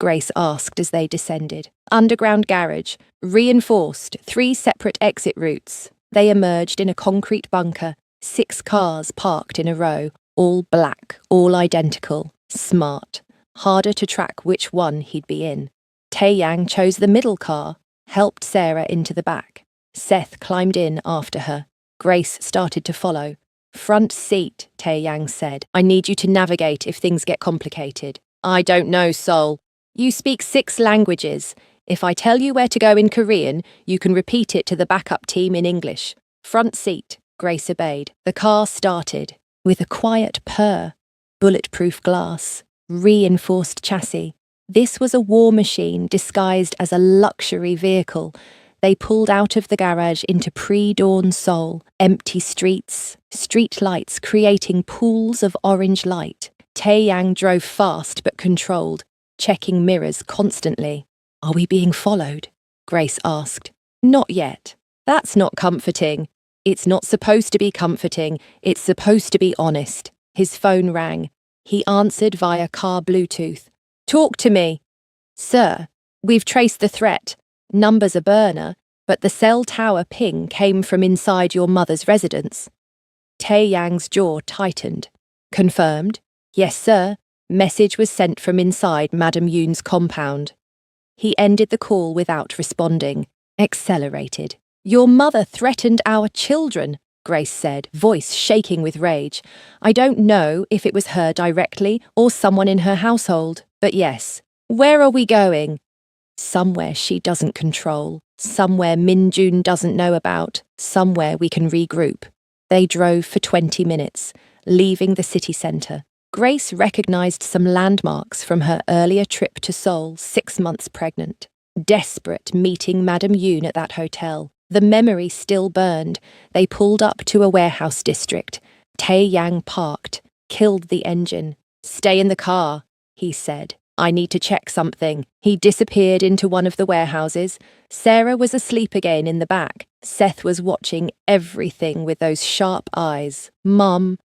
Grace asked as they descended. Underground garage. Reinforced. 3 separate exit routes. They emerged in a concrete bunker. 6 cars parked in a row. All black, all identical. Smart. Harder to track which one he'd be in. Tae-yang chose the middle car, helped Sarah into the back. Seth climbed in after her. Grace started to follow. Front seat, Tae-yang said. I need you to navigate if things get complicated. I don't know, Seoul. You speak 6 languages. If I tell you where to go in Korean, you can repeat it to the backup team in English. Front seat, Grace obeyed. The car started, with a quiet purr. Bulletproof glass, reinforced chassis. This was a war machine disguised as a luxury vehicle. They pulled out of the garage into pre-dawn Seoul. Empty streets, street lights creating pools of orange light. Tae-yang drove fast but controlled, checking mirrors constantly. Are we being followed? Grace asked. Not yet. That's not comforting. It's not supposed to be comforting. It's supposed to be honest. His phone rang. He answered via car Bluetooth. Talk to me. Sir, we've traced the threat. Number's a burner, but the cell tower ping came from inside your mother's residence. Tae-yang's jaw tightened. Confirmed? Yes, sir. Message was sent from inside Madam Yoon's compound. He ended the call without responding. Accelerated. Your mother threatened our children, Grace said, voice shaking with rage. I don't know if it was her directly or someone in her household, but yes. Where are we going? Somewhere she doesn't control, somewhere Min Jun doesn't know about, somewhere we can regroup. They drove for 20 minutes, leaving the city centre. Grace recognised some landmarks from her earlier trip to Seoul, 6 months pregnant. Desperate meeting Madam Yoon at that hotel. The memory still burned. They pulled up to a warehouse district. Tae-yang parked, killed the engine. Stay in the car, he said. I need to check something. He disappeared into one of the warehouses. Sarah was asleep again in the back. Seth was watching everything with those sharp eyes. Mum,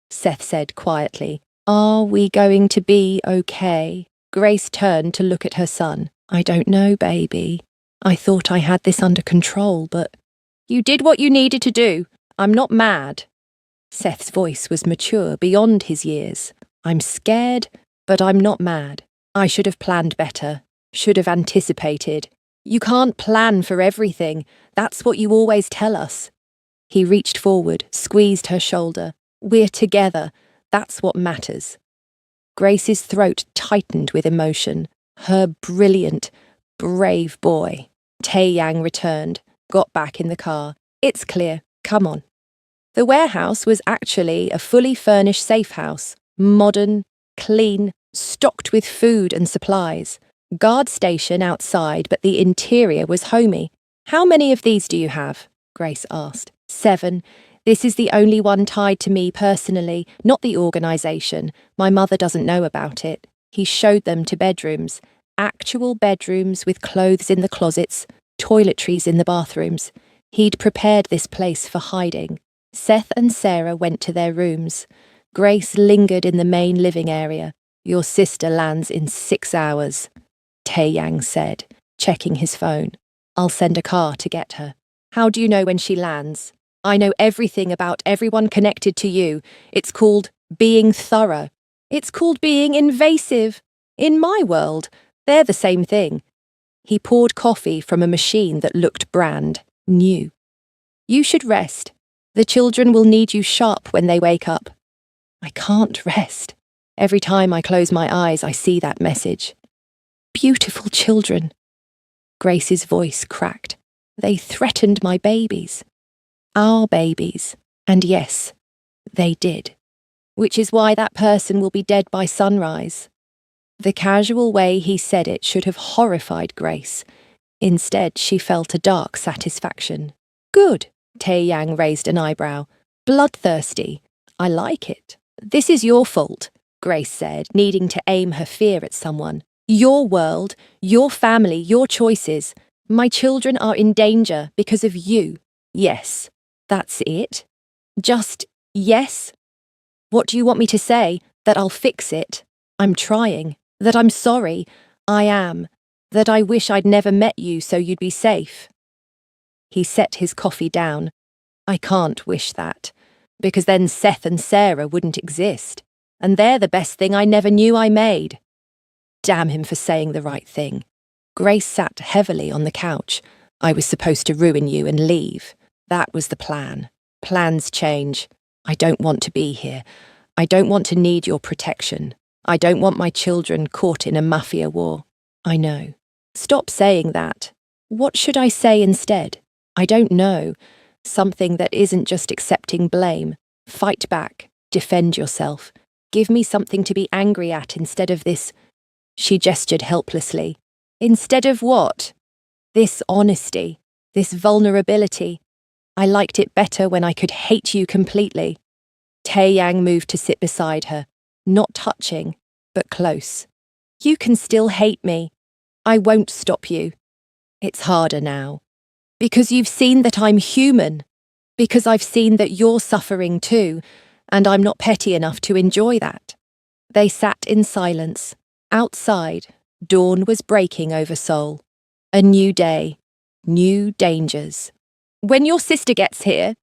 Seth said quietly. Are we going to be okay? Grace turned to look at her son. I don't know, baby. I thought I had this under control, but... You did what you needed to do. I'm not mad. Seth's voice was mature beyond his years. I'm scared, but I'm not mad. I should have planned better. Should have anticipated. You can't plan for everything. That's what you always tell us. He reached forward, squeezed her shoulder. We're together. That's what matters. Grace's throat tightened with emotion. Her brilliant, brave boy. Tae Yang returned, got back in the car. It's clear, come on. The warehouse was actually a fully furnished safe house, modern, clean, stocked with food and supplies. Guard station outside, but the interior was homey. How many of these do you have? Grace asked. 7. This is the only one tied to me personally, not the organisation. My mother doesn't know about it. He showed them to bedrooms. Actual bedrooms with clothes in the closets, toiletries in the bathrooms. He'd prepared this place for hiding. Seth and Sarah went to their rooms. Grace lingered in the main living area. Your sister lands in 6 hours, Tae Yang said, checking his phone. I'll send a car to get her. How do you know when she lands? I know everything about everyone connected to you. It's called being thorough. It's called being invasive. In my world, they're the same thing. He poured coffee from a machine that looked brand new. You should rest. The children will need you sharp when they wake up. I can't rest. Every time I close my eyes, I see that message. Beautiful children. Grace's voice cracked. They threatened my babies. Our babies. And yes, they did. Which is why that person will be dead by sunrise. The casual way he said it should have horrified Grace. Instead, she felt a dark satisfaction. Good. Tae Yang raised an eyebrow. Bloodthirsty. I like it. This is your fault, Grace said, needing to aim her fear at someone. Your world, your family, your choices. My children are in danger because of you. Yes, that's it. Just yes. What do you want me to say? That I'll fix it? I'm trying. That I'm sorry? I am. That I wish I'd never met you so you'd be safe. He set his coffee down. I can't wish that, because then Seth and Sarah wouldn't exist, and they're the best thing I never knew I made. Damn him for saying the right thing. Grace sat heavily on the couch. I was supposed to ruin you and leave. That was the plan. Plans change. I don't want to be here. I don't want to need your protection. I don't want my children caught in a mafia war. I know. Stop saying that. What should I say instead? I don't know. Something that isn't just accepting blame. Fight back. Defend yourself. Give me something to be angry at instead of this. She gestured helplessly. Instead of what? This honesty. This vulnerability. I liked it better when I could hate you completely. Tae Yang moved to sit beside her. Not touching, but close. You can still hate me. I won't stop you. It's harder now. Because you've seen that I'm human. Because I've seen that you're suffering too, and I'm not petty enough to enjoy that. They sat in silence. Outside, dawn was breaking over Seoul. A new day. New dangers. When your sister gets here,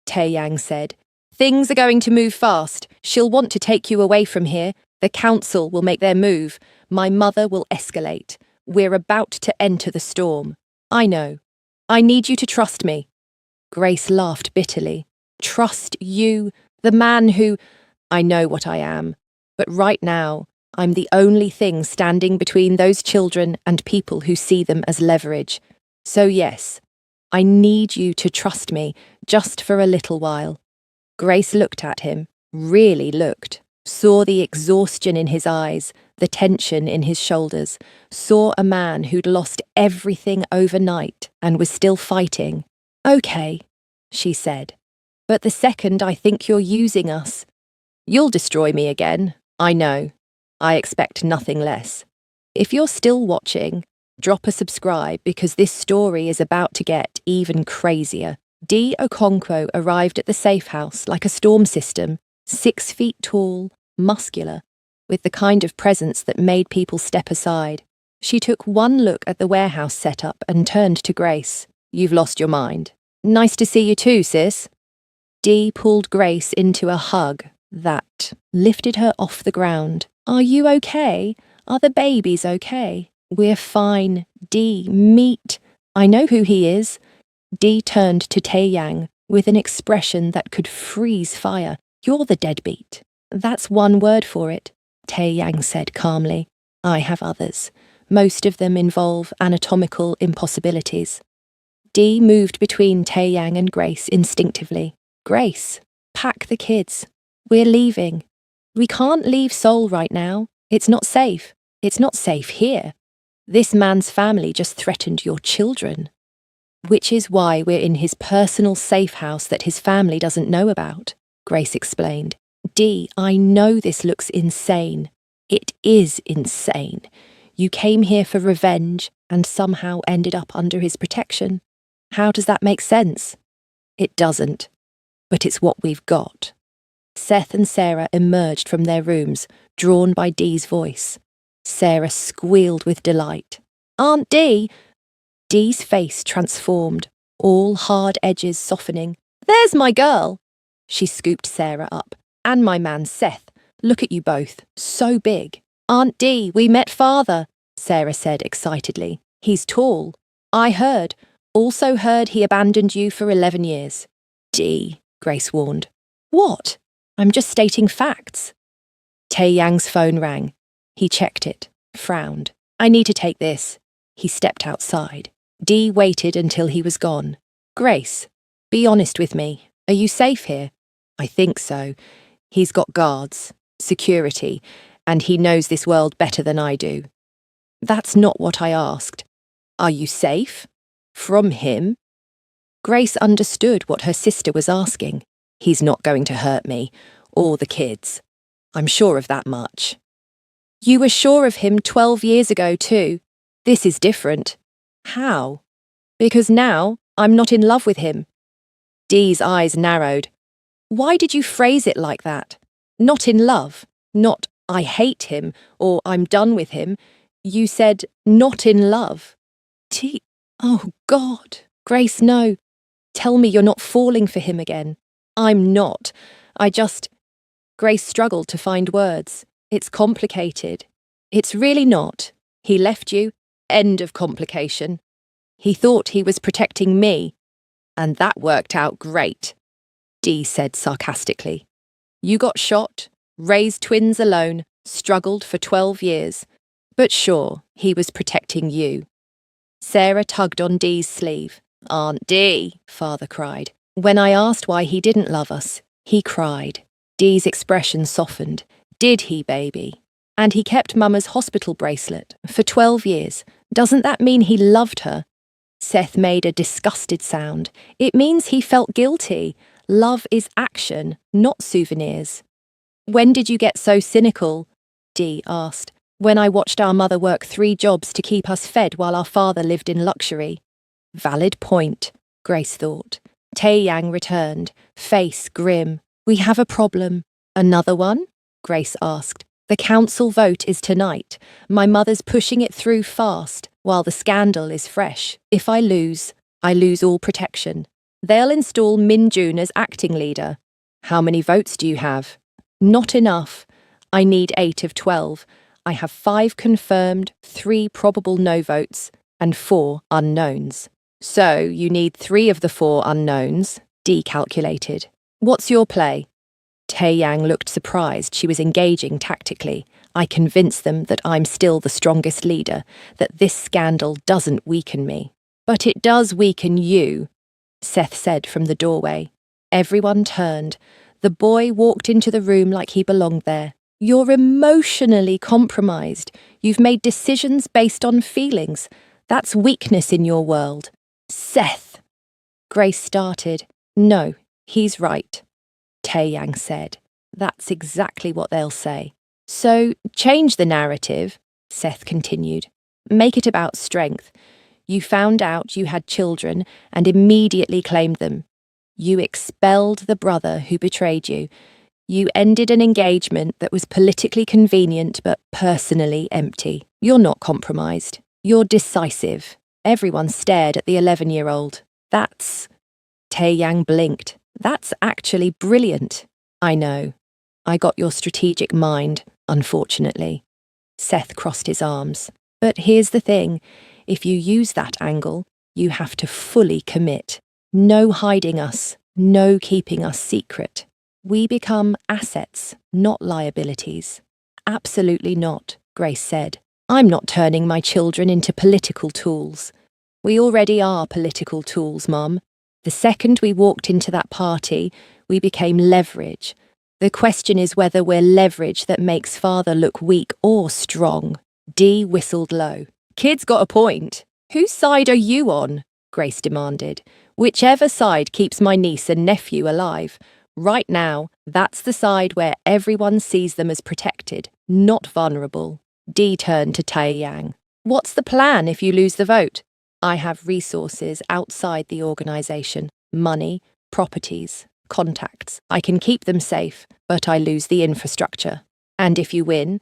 Tae Yang said, things are going to move fast. She'll want to take you away from here. The council will make their move. My mother will escalate. We're about to enter the storm. I know. I need you to trust me. Grace laughed bitterly. Trust you, the man who... I know what I am. But right now, I'm the only thing standing between those children and people who see them as leverage. So yes, I need you to trust me, just for a little while. Grace looked at him, really looked, saw the exhaustion in his eyes, the tension in his shoulders, saw a man who'd lost everything overnight and was still fighting. Okay, she said, but the second I think you're using us, you'll destroy me again, I know. I expect nothing less. If you're still watching, drop a subscribe because this story is about to get even crazier. D. Okonkwo arrived at the safe house like a storm system, 6 feet tall, muscular, with the kind of presence that made people step aside. She took one look at the warehouse setup and turned to Grace. You've lost your mind. Nice to see you too, sis. Dee pulled Grace into a hug that lifted her off the ground. Are you okay? Are the babies okay? We're fine. Dee, meet. I know who he is. Dee turned to Tae Yang with an expression that could freeze fire. You're the deadbeat. That's one word for it, Tae Yang said calmly. I have others. Most of them involve anatomical impossibilities. Dee moved between Tae-yang and Grace instinctively. Grace, pack the kids. We're leaving. We can't leave Seoul right now. It's not safe. It's not safe here. This man's family just threatened your children. Which is why we're in his personal safe house that his family doesn't know about, Grace explained. Dee, I know this looks insane. It is insane. You came here for revenge and somehow ended up under his protection. How does that make sense? It doesn't. But it's what we've got. Seth and Sarah emerged from their rooms, drawn by Dee's voice. Sarah squealed with delight. Aunt Dee! Dee's face transformed, all hard edges softening. There's my girl! She scooped Sarah up. And my man Seth. Look at you both. So big. Aunt Dee, we met father, Sarah said excitedly. He's tall. I heard. Also heard he abandoned you for 11 years. Dee, Grace warned. What? I'm just stating facts. Tae-yang's phone rang. He checked it, frowned. I need to take this. He stepped outside. Dee waited until he was gone. Grace, be honest with me. Are you safe here? I think so. He's got guards, security, and he knows this world better than I do. That's not what I asked. Are you safe? From him? Grace understood what her sister was asking. He's not going to hurt me, or the kids. I'm sure of that much. You were sure of him 12 years ago too. This is different. How? Because now I'm not in love with him. Dee's eyes narrowed. Why did you phrase it like that? Not in love, not I hate him or I'm done with him. You said not in love. Oh God, Grace, no. Tell me you're not falling for him again. I'm not. Grace struggled to find words. It's complicated. It's really not. He left you. End of complication. He thought he was protecting me. And that worked out great, Dee said sarcastically. You got shot, raised twins alone, struggled for 12 years. But sure, he was protecting you. Sarah tugged on Dee's sleeve. Aunt Dee, father cried. When I asked why he didn't love us, he cried. Dee's expression softened. Did he, baby? And he kept Mama's hospital bracelet for 12 years. Doesn't that mean he loved her? Seth made a disgusted sound. It means he felt guilty. Love is action, not souvenirs. When did you get so cynical? Dee asked. When I watched our mother work 3 jobs to keep us fed while our father lived in luxury. Valid point, Grace thought. Tae-yang returned, face grim. We have a problem. Another one? Grace asked. The council vote is tonight. My mother's pushing it through fast, while the scandal is fresh. If I lose all protection. They'll install Min-jun as acting leader. How many votes do you have? Not enough. I need 8 of 12. I have 5 confirmed, 3 probable no votes, and 4 unknowns. So you need 3 of the 4 unknowns, Dee calculated. What's your play? Tae-yang looked surprised. She was engaging tactically. I convinced them that I'm still the strongest leader, that this scandal doesn't weaken me. But it does weaken you, Seth said from the doorway. Everyone turned. The boy walked into the room like he belonged there. You're emotionally compromised. You've made decisions based on feelings. That's weakness in your world. Seth! Grace started. No, he's right, Tae-yang said. That's exactly what they'll say. So, change the narrative, Seth continued. Make it about strength. You found out you had children and immediately claimed them. You expelled the brother who betrayed you. You ended an engagement that was politically convenient but personally empty. You're not compromised. You're decisive. Everyone stared at the 11-year-old. Tae-yang blinked. That's actually brilliant. I know. I got your strategic mind, unfortunately. Seth crossed his arms. But here's the thing. If you use that angle, you have to fully commit. No hiding us. No keeping us secret. We become assets, not liabilities. Absolutely not, Grace said. I'm not turning my children into political tools. We already are political tools, Mum. The second we walked into that party, we became leverage. The question is whether we're leverage that makes Father look weak or strong. Dee whistled low. Kid's got a point. Whose side are you on? Grace demanded. Whichever side keeps my niece and nephew alive. Right now, that's the side where everyone sees them as protected, not vulnerable. Dee turned to Tae-yang. What's the plan if you lose the vote? I have resources outside the organisation. Money, properties, contacts. I can keep them safe, but I lose the infrastructure. And if you win,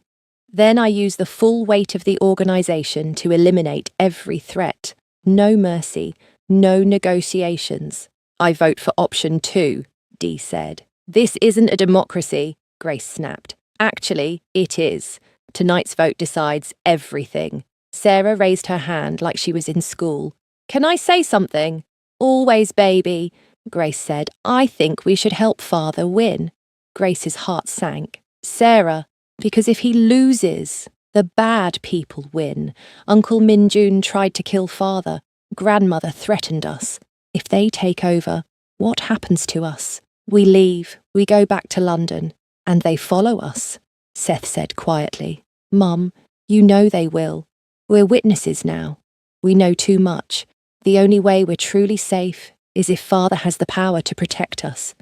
then I use the full weight of the organisation to eliminate every threat. No mercy, no negotiations. I vote for option 2, Dee said. This isn't a democracy, Grace snapped. Actually, it is. Tonight's vote decides everything. Sarah raised her hand like she was in school. Can I say something? Always, baby, Grace said. I think we should help Father win. Grace's heart sank. Sarah, because if he loses, the bad people win. Uncle Min-jun tried to kill Father. Grandmother threatened us. If they take over, what happens to us? We leave, we go back to London, and they follow us, Seth said quietly. Mum, you know they will. We're witnesses now. We know too much. The only way we're truly safe is if Father has the power to protect us.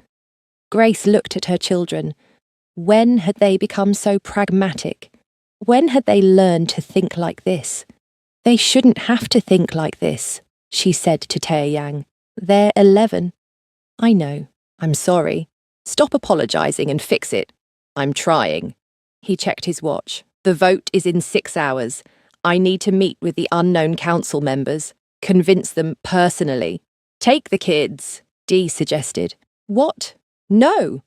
Grace looked at her children. When had they become so pragmatic? When had they learned to think like this? They shouldn't have to think like this, she said to Tae-yang. They're 11. I know. I'm sorry. Stop apologising and fix it. I'm trying. He checked his watch. The vote is in 6 hours. I need to meet with the unknown council members. Convince them personally. Take the kids, Dee suggested. What? No.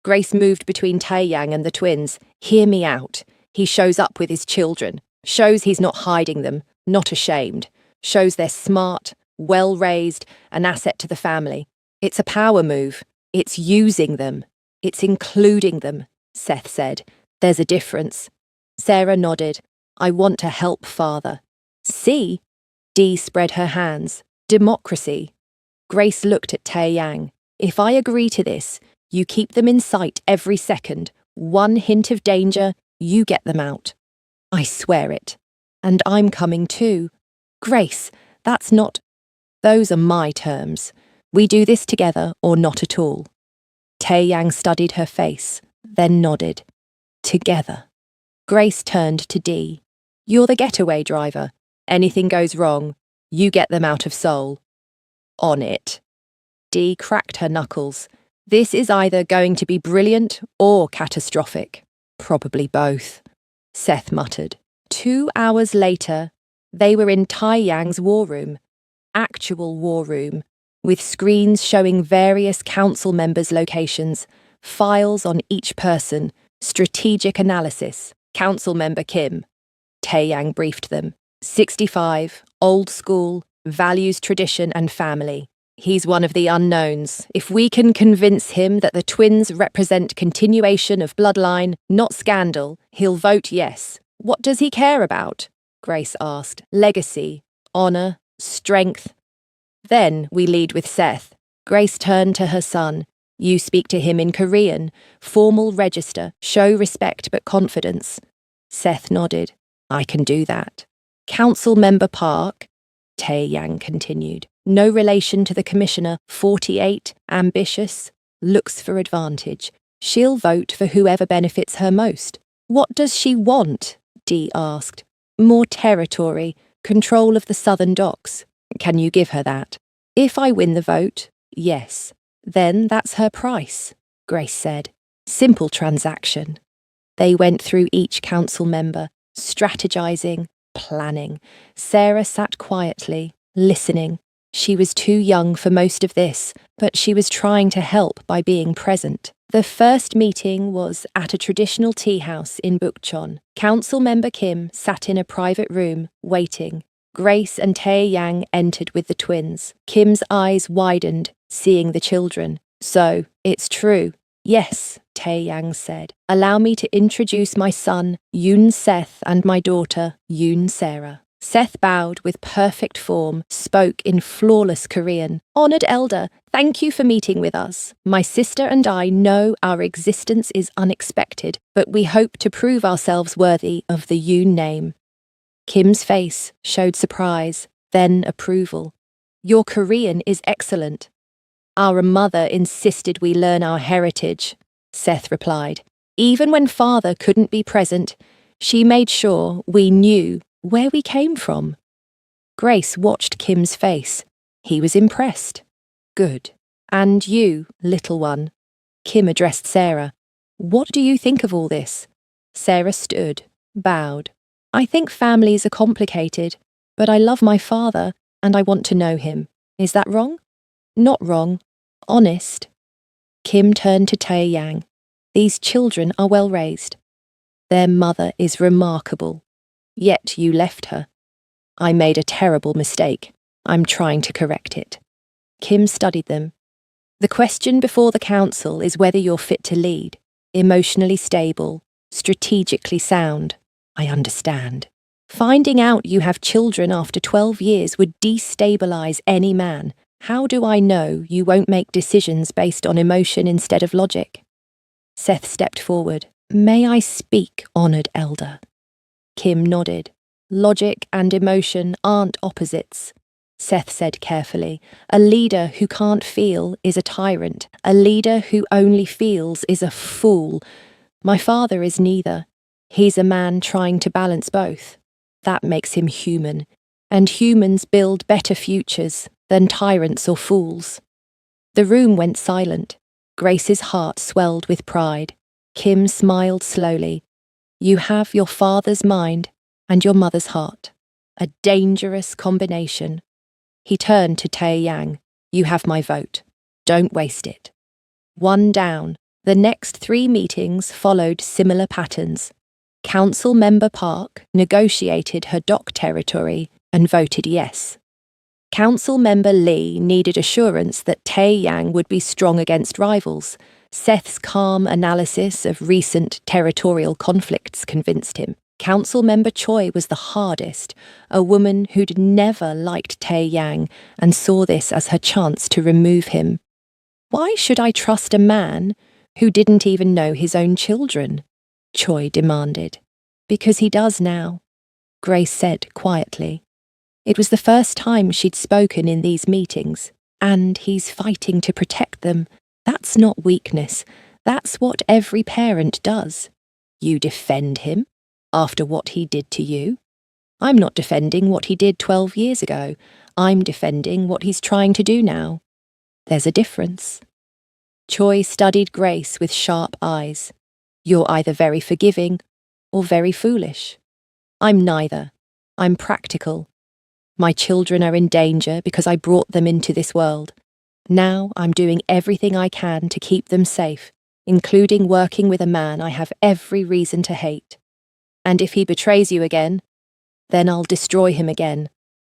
Grace moved between Tae-yang and the twins. Hear me out. He shows up with his children. Shows he's not hiding them, not ashamed. Shows they're smart, well-raised, an asset to the family. It's a power move. It's using them. It's including them, Seth said. There's a difference. Sarah nodded. I want to help Father. See? Dee spread her hands. Democracy. Grace looked at Tae-yang. If I agree to this, you keep them in sight every second. One hint of danger, you get them out. I swear it. And I'm coming too. Grace, that's not... Those are my terms. We do this together or not at all. Tae-yang studied her face, then nodded. Together. Grace turned to Dee. You're the getaway driver. Anything goes wrong, you get them out of Seoul. On it. Dee cracked her knuckles. This is either going to be brilliant or catastrophic. Probably both. Seth muttered. 2 hours later, they were in Tae-yang's war room. Actual war room, with screens showing various council members' locations, files on each person, strategic analysis. Council member Kim. Tae-yang briefed them. 65, old school, values tradition and family. He's one of the unknowns. If we can convince him that the twins represent continuation of bloodline, not scandal, he'll vote yes. What does he care about? Grace asked. Legacy, honour, strength. Then we lead with Seth. Grace turned to her son. You speak to him in Korean. Formal register. Show respect but confidence. Seth nodded. I can do that. Council member Park, Tae-yang continued. No relation to the commissioner. 48, ambitious, looks for advantage. She'll vote for whoever benefits her most. What does she want? Dee asked. More territory, control of the southern docks. Can you give her that? If I win the vote, yes. Then that's her price, Grace said. Simple transaction. They went through each council member, strategizing, planning. Sarah sat quietly, listening. She was too young for most of this, but she was trying to help by being present. The first meeting was at a traditional tea house in Bukchon. Council member Kim sat in a private room, waiting. Grace and Tae-yang entered with the twins. Kim's eyes widened, seeing the children. So, it's true. Yes, Tae-yang said. Allow me to introduce my son, Yoon Seth, and my daughter, Yoon Sarah. Seth bowed with perfect form, spoke in flawless Korean. Honored elder, thank you for meeting with us. My sister and I know our existence is unexpected, but we hope to prove ourselves worthy of the Yoon name. Kim's face showed surprise, then approval. Your Korean is excellent. Our mother insisted we learn our heritage, Seth replied. Even when father couldn't be present, she made sure we knew where we came from. Grace watched Kim's face. He was impressed. Good. And you, little one. Kim addressed Sarah. What do you think of all this? Sarah stood, bowed. I think families are complicated, but I love my father and I want to know him. Is that wrong? Not wrong. Honest. Kim turned to Tae-yang. These children are well raised. Their mother is remarkable. Yet you left her. I made a terrible mistake. I'm trying to correct it. Kim studied them. The question before the council is whether you're fit to lead, emotionally stable, strategically sound. I understand. Finding out you have children after 12 years would destabilize any man. How do I know you won't make decisions based on emotion instead of logic? Seth stepped forward. May I speak, honored elder? Kim nodded. Logic and emotion aren't opposites. Seth said carefully. A leader who can't feel is a tyrant. A leader who only feels is a fool. My father is neither. He's a man trying to balance both. That makes him human. And humans build better futures than tyrants or fools. The room went silent. Grace's heart swelled with pride. Kim smiled slowly. You have your father's mind and your mother's heart. A dangerous combination. He turned to Tae-yang. You have my vote. Don't waste it. One down. The next 3 meetings followed similar patterns. Council Member Park negotiated her dock territory and voted yes. Council Member Lee needed assurance that Tae-yang would be strong against rivals. Seth's calm analysis of recent territorial conflicts convinced him. Council Member Choi was the hardest, a woman who'd never liked Tae-yang and saw this as her chance to remove him. Why should I trust a man who didn't even know his own children? Choi demanded. Because he does now, Grace said quietly. It was the first time she'd spoken in these meetings, and he's fighting to protect them. That's not weakness. That's what every parent does. You defend him after what he did to you? I'm not defending what he did 12 years ago. I'm defending what he's trying to do now. There's a difference. Choi studied Grace with sharp eyes. You're either very forgiving or very foolish. I'm neither. I'm practical. My children are in danger because I brought them into this world. Now I'm doing everything I can to keep them safe, including working with a man I have every reason to hate. And if he betrays you again, then I'll destroy him again,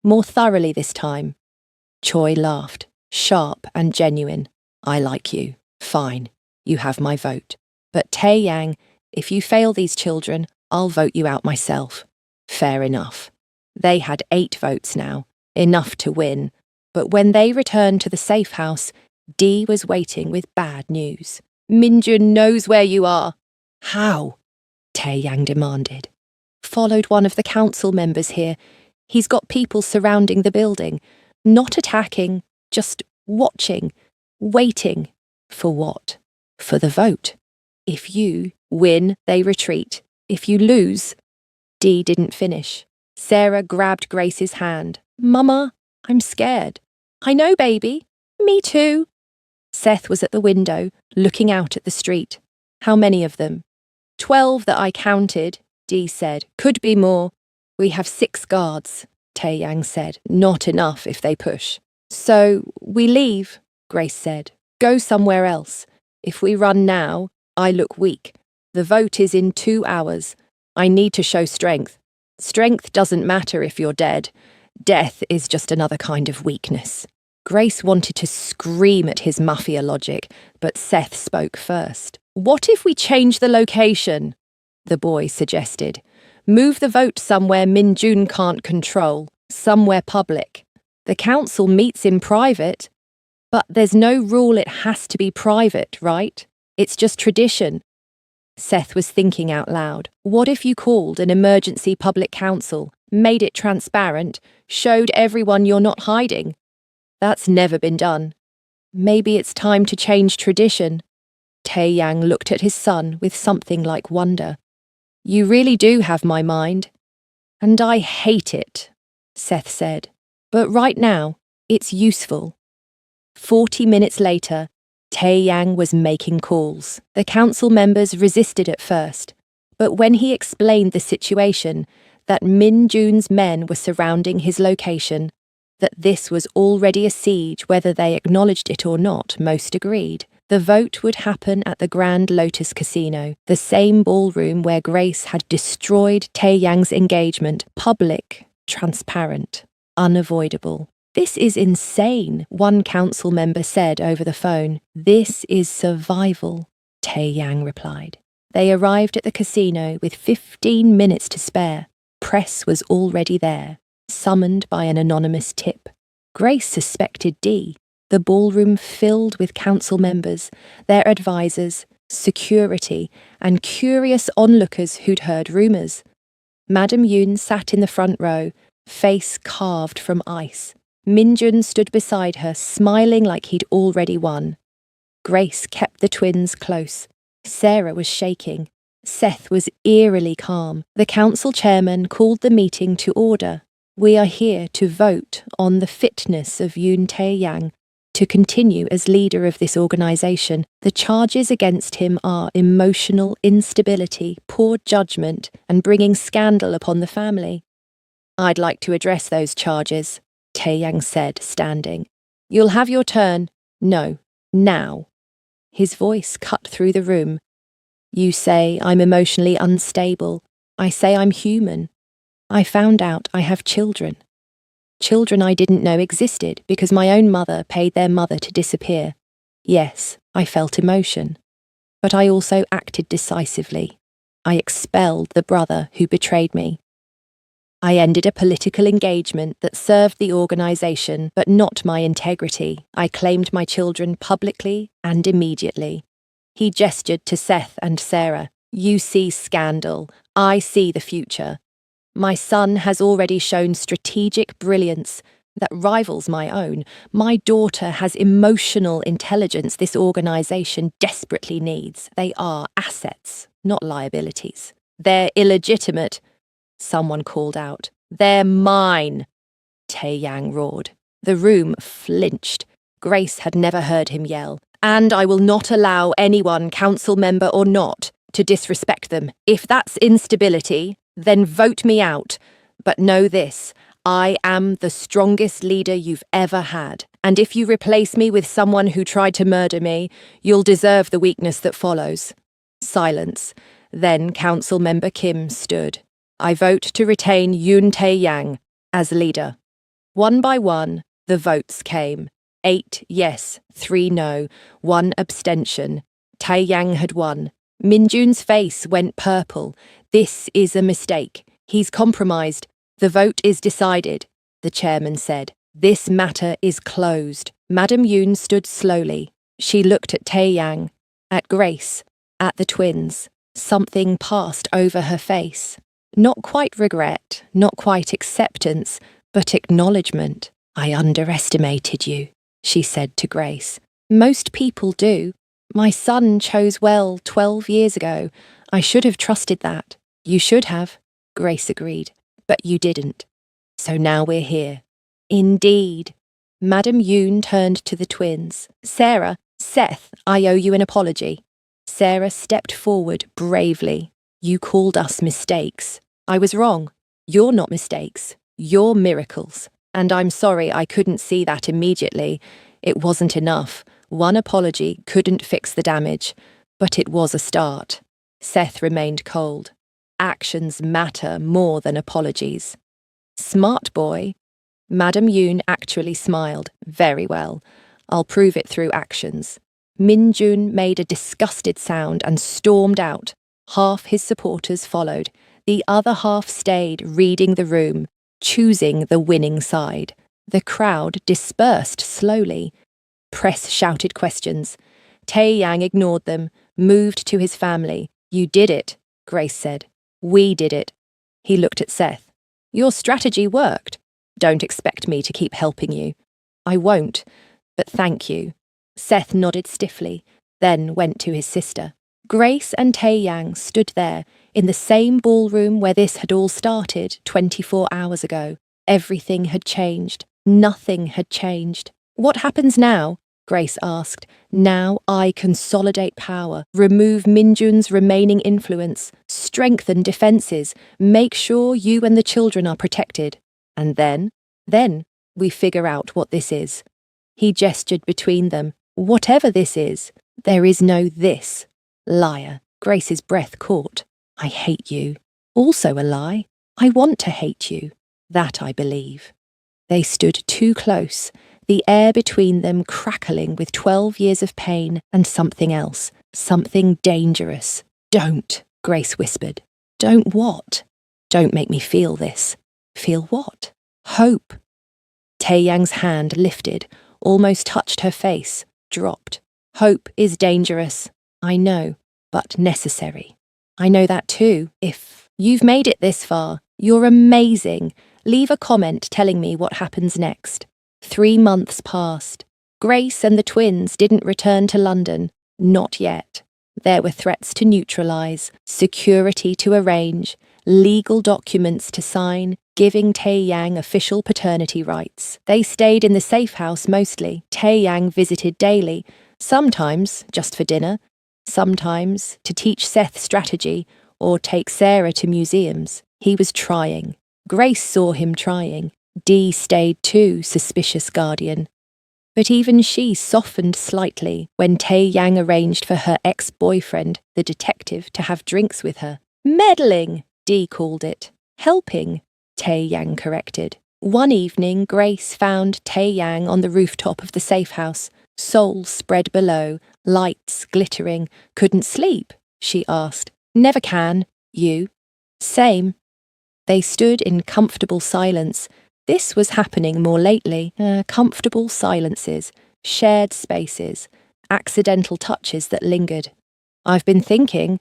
more thoroughly this time. Choi laughed, sharp and genuine. I like you. Fine. You have my vote. But Tae-yang, if you fail these children, I'll vote you out myself. Fair enough. They had 8 votes now, enough to win. But when they returned to the safe house, Dee was waiting with bad news. Minjun knows where you are. How? Tae-yang demanded. Followed one of the council members here. He's got people surrounding the building, not attacking, just watching, waiting. For what? For the vote. If you win, they retreat. If you lose... Dee didn't finish. Sarah grabbed Grace's hand. Mama, I'm scared. I know, baby. Me too. Seth was at the window, looking out at the street. How many of them? 12 that I counted, Dee said. Could be more. We have 6 guards, Tae-yang said. Not enough if they push. So, we leave, Grace said. Go somewhere else. If we run now, I look weak. The vote is in 2 hours. I need to show strength. Strength doesn't matter if you're dead. Death is just another kind of weakness. Grace wanted to scream at his mafia logic, but Seth spoke first. "What if we change the location?" the boy suggested. "Move the vote somewhere Min Jun can't control, somewhere public. The council meets in private, but there's no rule it has to be private, right? It's just tradition." Seth was thinking out loud. What if you called an emergency public council, made it transparent, showed everyone you're not hiding? That's never been done. Maybe it's time to change tradition. Tae-yang looked at his son with something like wonder. "You really do have my mind." "And I hate it," Seth said. "But right now, it's useful." 40 minutes later, Tae-yang was making calls. The council members resisted at first, but when he explained the situation, that Min Jun's men were surrounding his location, that this was already a siege whether they acknowledged it or not, most agreed. The vote would happen at the Grand Lotus Casino, the same ballroom where Grace had destroyed Tae-yang's engagement, public, transparent, unavoidable. "This is insane," one council member said over the phone. "This is survival," Tae-yang replied. They arrived at the casino with 15 minutes to spare. Press was already there, summoned by an anonymous tip. Grace suspected D. The ballroom filled with council members, their advisors, security, and curious onlookers who'd heard rumours. Madam Yoon sat in the front row, face carved from ice. Min Jun stood beside her, smiling like he'd already won. Grace kept the twins close. Sarah was shaking. Seth was eerily calm. The council chairman called the meeting to order. "We are here to vote on the fitness of Yoon Tae-yang to continue as leader of this organisation. The charges against him are emotional instability, poor judgment, and bringing scandal upon the family." "I'd like to address those charges," Tae-yang said, standing. "You'll have your turn." "No, now." His voice cut through the room. "You say I'm emotionally unstable. I say I'm human. I found out I have children. Children I didn't know existed because my own mother paid their mother to disappear. Yes, I felt emotion. But I also acted decisively. I expelled the brother who betrayed me. I ended a political engagement that served the organisation, but not my integrity. I claimed my children publicly and immediately." He gestured to Seth and Sarah. "You see scandal. I see the future. My son has already shown strategic brilliance that rivals my own. My daughter has emotional intelligence this organisation desperately needs. They are assets, not liabilities. They're illegitimate," someone called out. "They're mine," Tae-yang roared. The room flinched. Grace had never heard him yell. "And I will not allow anyone, council member or not, to disrespect them. If that's instability, then vote me out. But know this, I am the strongest leader you've ever had. And if you replace me with someone who tried to murder me, you'll deserve the weakness that follows." Silence. Then Council Member Kim stood. "I vote to retain Yoon Tae-yang as leader." One by one, the votes came. 8 yes, 3 no, 1 abstention. Tae-yang had won. Min Jun's face went purple. "This is a mistake. He's compromised. The vote is decided," the chairman said. "This matter is closed." Madam Yoon stood slowly. She looked at Tae-yang, at Grace, at the twins. Something passed over her face. Not quite regret, not quite acceptance, but acknowledgement. "I underestimated you," she said to Grace. "Most people do. My son chose well 12 years ago. I should have trusted that." "You should have," Grace agreed, "but you didn't. So now we're here." "Indeed." Madam Yoon turned to the twins. "Sarah, Seth, I owe you an apology." Sarah stepped forward bravely. "You called us mistakes. I was wrong. You're not mistakes. You're miracles. And I'm sorry I couldn't see that immediately. It wasn't enough. One apology couldn't fix the damage, but it was a start." Seth remained cold. Actions matter more than apologies. "Smart boy." Madam Yoon actually smiled. Very well. I'll prove it through actions. Min Jun made a disgusted sound and stormed out. Half his supporters followed. The other half stayed, reading the room, choosing the winning side. The crowd dispersed slowly. Press shouted questions. Tae-yang ignored them, moved to his family. You did it, Grace said. We did it. He looked at Seth. Your strategy worked. Don't expect me to keep helping you. I won't, but thank you. Seth nodded stiffly, then went to his sister. Grace and Tae-yang stood there, in the same ballroom where this had all started 24 hours ago. Everything had changed. Nothing had changed. What happens now? Grace asked. Now I consolidate power, remove Minjun's remaining influence, strengthen defenses, make sure you and the children are protected. And then we figure out what this is. He gestured between them. Whatever this is, there is no this. Liar. Grace's breath caught. I hate you. Also a lie. I want to hate you. That I believe. They stood too close, the air between them crackling with 12 years of pain and something else, something dangerous. Don't, Grace whispered. Don't what? Don't make me feel this. Feel what? Hope. Tae-yang's hand lifted, almost touched her face, dropped. Hope is dangerous. I know, but necessary. I know that too. If you've made it this far, you're amazing. Leave a comment telling me what happens next. 3 months passed. Grace and the twins didn't return to London. Not yet. There were threats to neutralise, security to arrange, legal documents to sign, giving Tae-yang official paternity rights. They stayed in the safe house mostly. Tae-yang visited daily, sometimes just for dinner, sometimes to teach Seth strategy or take Sarah to museums. He was trying. Grace saw him trying. Dee stayed too, suspicious guardian. But even she softened slightly when Tae-yang arranged for her ex-boyfriend, the detective, to have drinks with her. Meddling, Dee called it. Helping, Tae-yang corrected. One evening, Grace found Tae-yang on the rooftop of the safe house, soul spread below, lights glittering. Couldn't sleep, she asked. Never can. You? Same. They stood in comfortable silence. This was happening more lately. Comfortable silences, shared spaces, accidental touches that lingered. I've been thinking,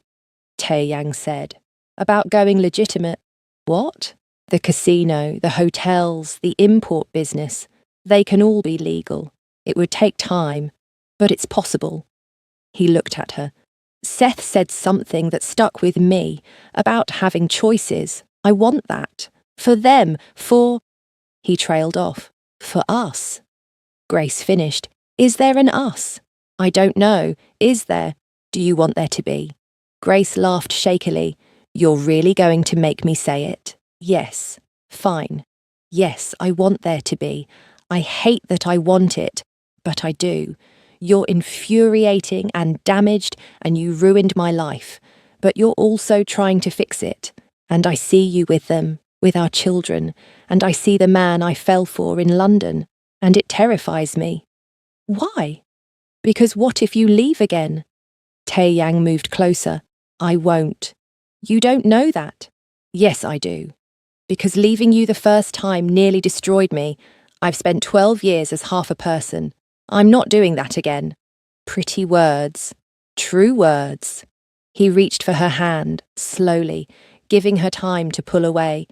Tae-yang said, about going legitimate. What? The casino, the hotels, the import business. They can all be legal. It would take time, but it's possible. He looked at her. Seth said something that stuck with me about having choices. I want that. For them, for... He trailed off. For us. Grace finished. Is there an us? I don't know. Is there? Do you want there to be? Grace laughed shakily. You're really going to make me say it? Yes. Fine. Yes, I want there to be. I hate that I want it, but I do. You're infuriating and damaged, and you ruined my life. But you're also trying to fix it. And I see you with them, with our children, and I see the man I fell for in London, and it terrifies me. Why? Because what if you leave again? Tae-yang moved closer. I won't. You don't know that. Yes, I do. Because leaving you the first time nearly destroyed me. I've spent 12 years as half a person. I'm not doing that again. Pretty words. True words. He reached for her hand, slowly, giving her time to pull away.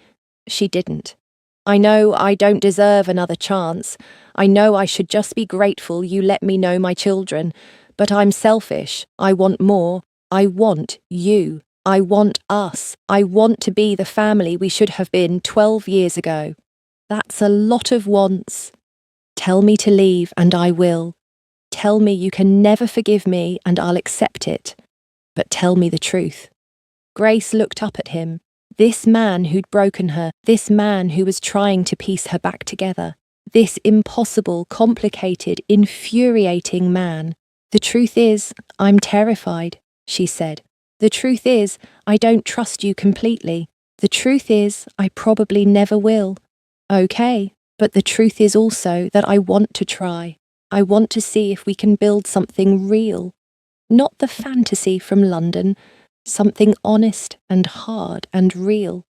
She didn't. I know I don't deserve another chance. I know I should just be grateful you let me know my children. But I'm selfish. I want more. I want you. I want us. I want to be the family we should have been 12 years ago. That's a lot of wants. Tell me to leave and I will. Tell me you can never forgive me and I'll accept it. But tell me the truth. Grace looked up at him. This man who'd broken her, this man who was trying to piece her back together. This impossible, complicated, infuriating man. The truth is, I'm terrified, she said. The truth is, I don't trust you completely. The truth is, I probably never will. Okay, But the truth is also that I want to try. I want to see if we can build something real. Not the fantasy from London, something honest and hard and real.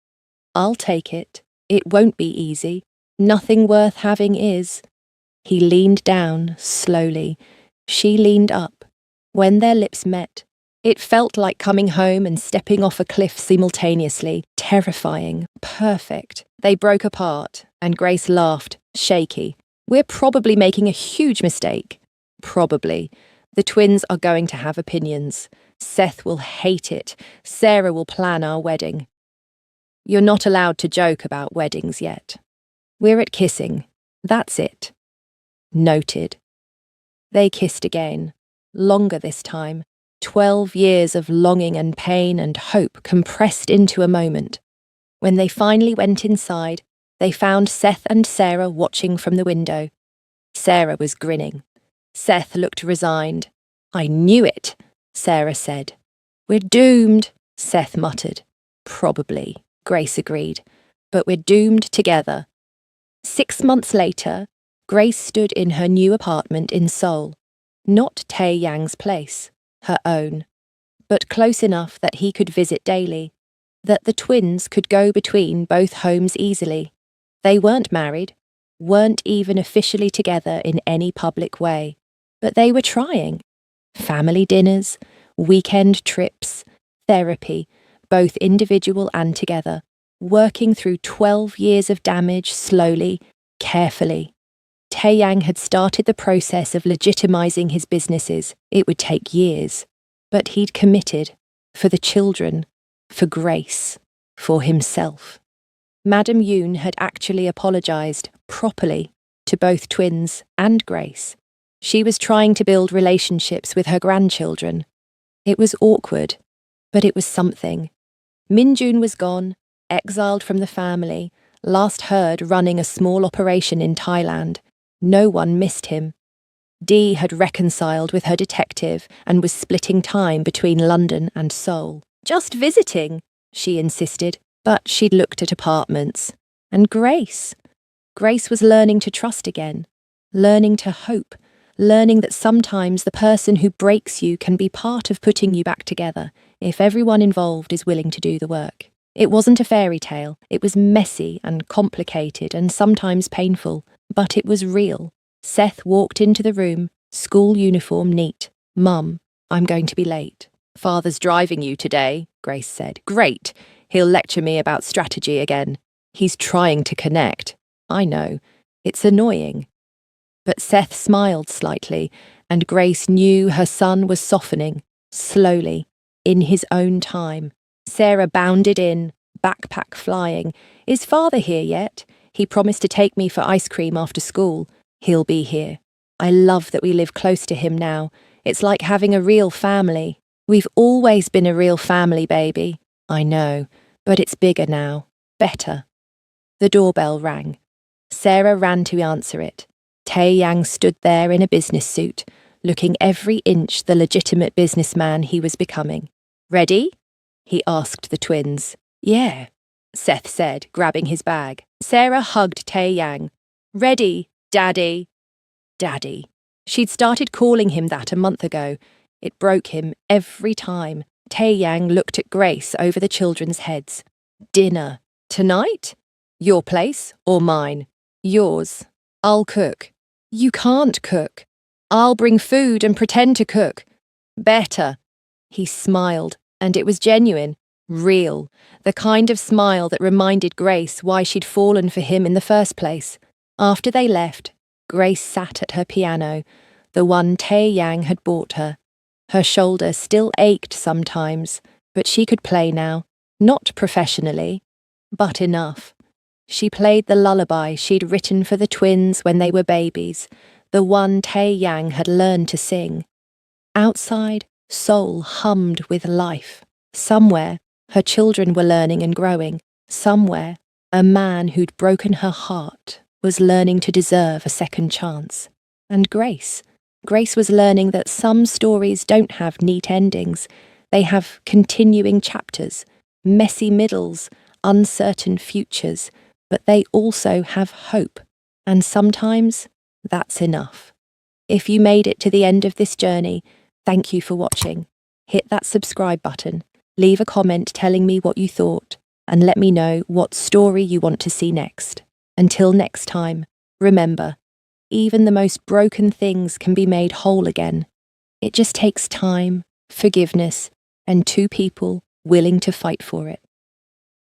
I'll take it. It won't be easy. Nothing worth having is. He leaned down, slowly. She leaned up. When their lips met, it felt like coming home and stepping off a cliff simultaneously. Terrifying. Perfect. They broke apart, and Grace laughed, shaky. We're probably making a huge mistake. Probably. The twins are going to have opinions. Seth will hate it. Sarah will plan our wedding. You're not allowed to joke about weddings yet. We're at kissing. That's it. Noted. They kissed again. Longer this time. 12 years of longing and pain and hope compressed into a moment. When they finally went inside, they found Seth and Sarah watching from the window. Sarah was grinning. Seth looked resigned. I knew it, Sarah said. We're doomed, Seth muttered. Probably, Grace agreed. But we're doomed together. 6 months later, Grace stood in her new apartment in Seoul. Not Tae Yang's place, her own, but close enough that he could visit daily, that the twins could go between both homes easily. They weren't married, weren't even officially together in any public way, but they were trying. Family dinners, weekend trips, therapy, both individual and together, working through 12 years of damage slowly, carefully. Tae Yang had started the process of legitimizing his businesses. It would take years. But he'd committed. For the children. For Grace. For himself. Madame Yoon had actually apologized, properly, to both twins and Grace. She was trying to build relationships with her grandchildren. It was awkward, but it was something. Min-Jun was gone, exiled from the family, last heard running a small operation in Thailand. No one missed him. Dee had reconciled with her detective and was splitting time between London and Seoul. Just visiting, she insisted, but she'd looked at apartments. And Grace? Grace was learning to trust again, learning to hope, learning that sometimes the person who breaks you can be part of putting you back together, if everyone involved is willing to do the work. It wasn't a fairy tale. It was messy and complicated and sometimes painful. But it was real. Seth walked into the room, school uniform neat. Mum, I'm going to be late. Father's driving you today, Grace said. Great. He'll lecture me about strategy again. He's trying to connect. I know. It's annoying. But Seth smiled slightly, and Grace knew her son was softening, slowly, in his own time. Sarah bounded in, backpack flying. Is father here yet? He promised to take me for ice cream after school. He'll be here. I love that we live close to him now. It's like having a real family. We've always been a real family, baby. I know, but it's bigger now. Better. The doorbell rang. Sarah ran to answer it. Tae Yang stood there in a business suit, looking every inch the legitimate businessman he was becoming. Ready? He asked the twins. Yeah, Seth said, grabbing his bag. Sarah hugged Tae Yang. Ready, Daddy. Daddy. She'd started calling him that a month ago. It broke him every time. Tae Yang looked at Grace over the children's heads. Dinner. Tonight? Your place or mine? Yours. I'll cook. You can't cook. I'll bring food and pretend to cook. Better. He smiled, and it was genuine. Real, the kind of smile that reminded Grace why she'd fallen for him in the first place. After they left, Grace sat at her piano, the one Tae Yang had bought her. Her shoulder still ached sometimes, but she could play now, not professionally, but enough. She played the lullaby she'd written for the twins when they were babies, the one Tae Yang had learned to sing. Outside, Seoul hummed with life. Somewhere, her children were learning and growing. Somewhere, a man who'd broken her heart was learning to deserve a second chance. And Grace was learning that some stories don't have neat endings. They have continuing chapters, messy middles, uncertain futures, but they also have hope. And sometimes that's enough. If you made it to the end of this journey, thank you for watching. Hit that subscribe button, leave a comment telling me what you thought, and let me know what story you want to see next. Until next time, remember, even the most broken things can be made whole again. It just takes time, forgiveness, and two people willing to fight for it.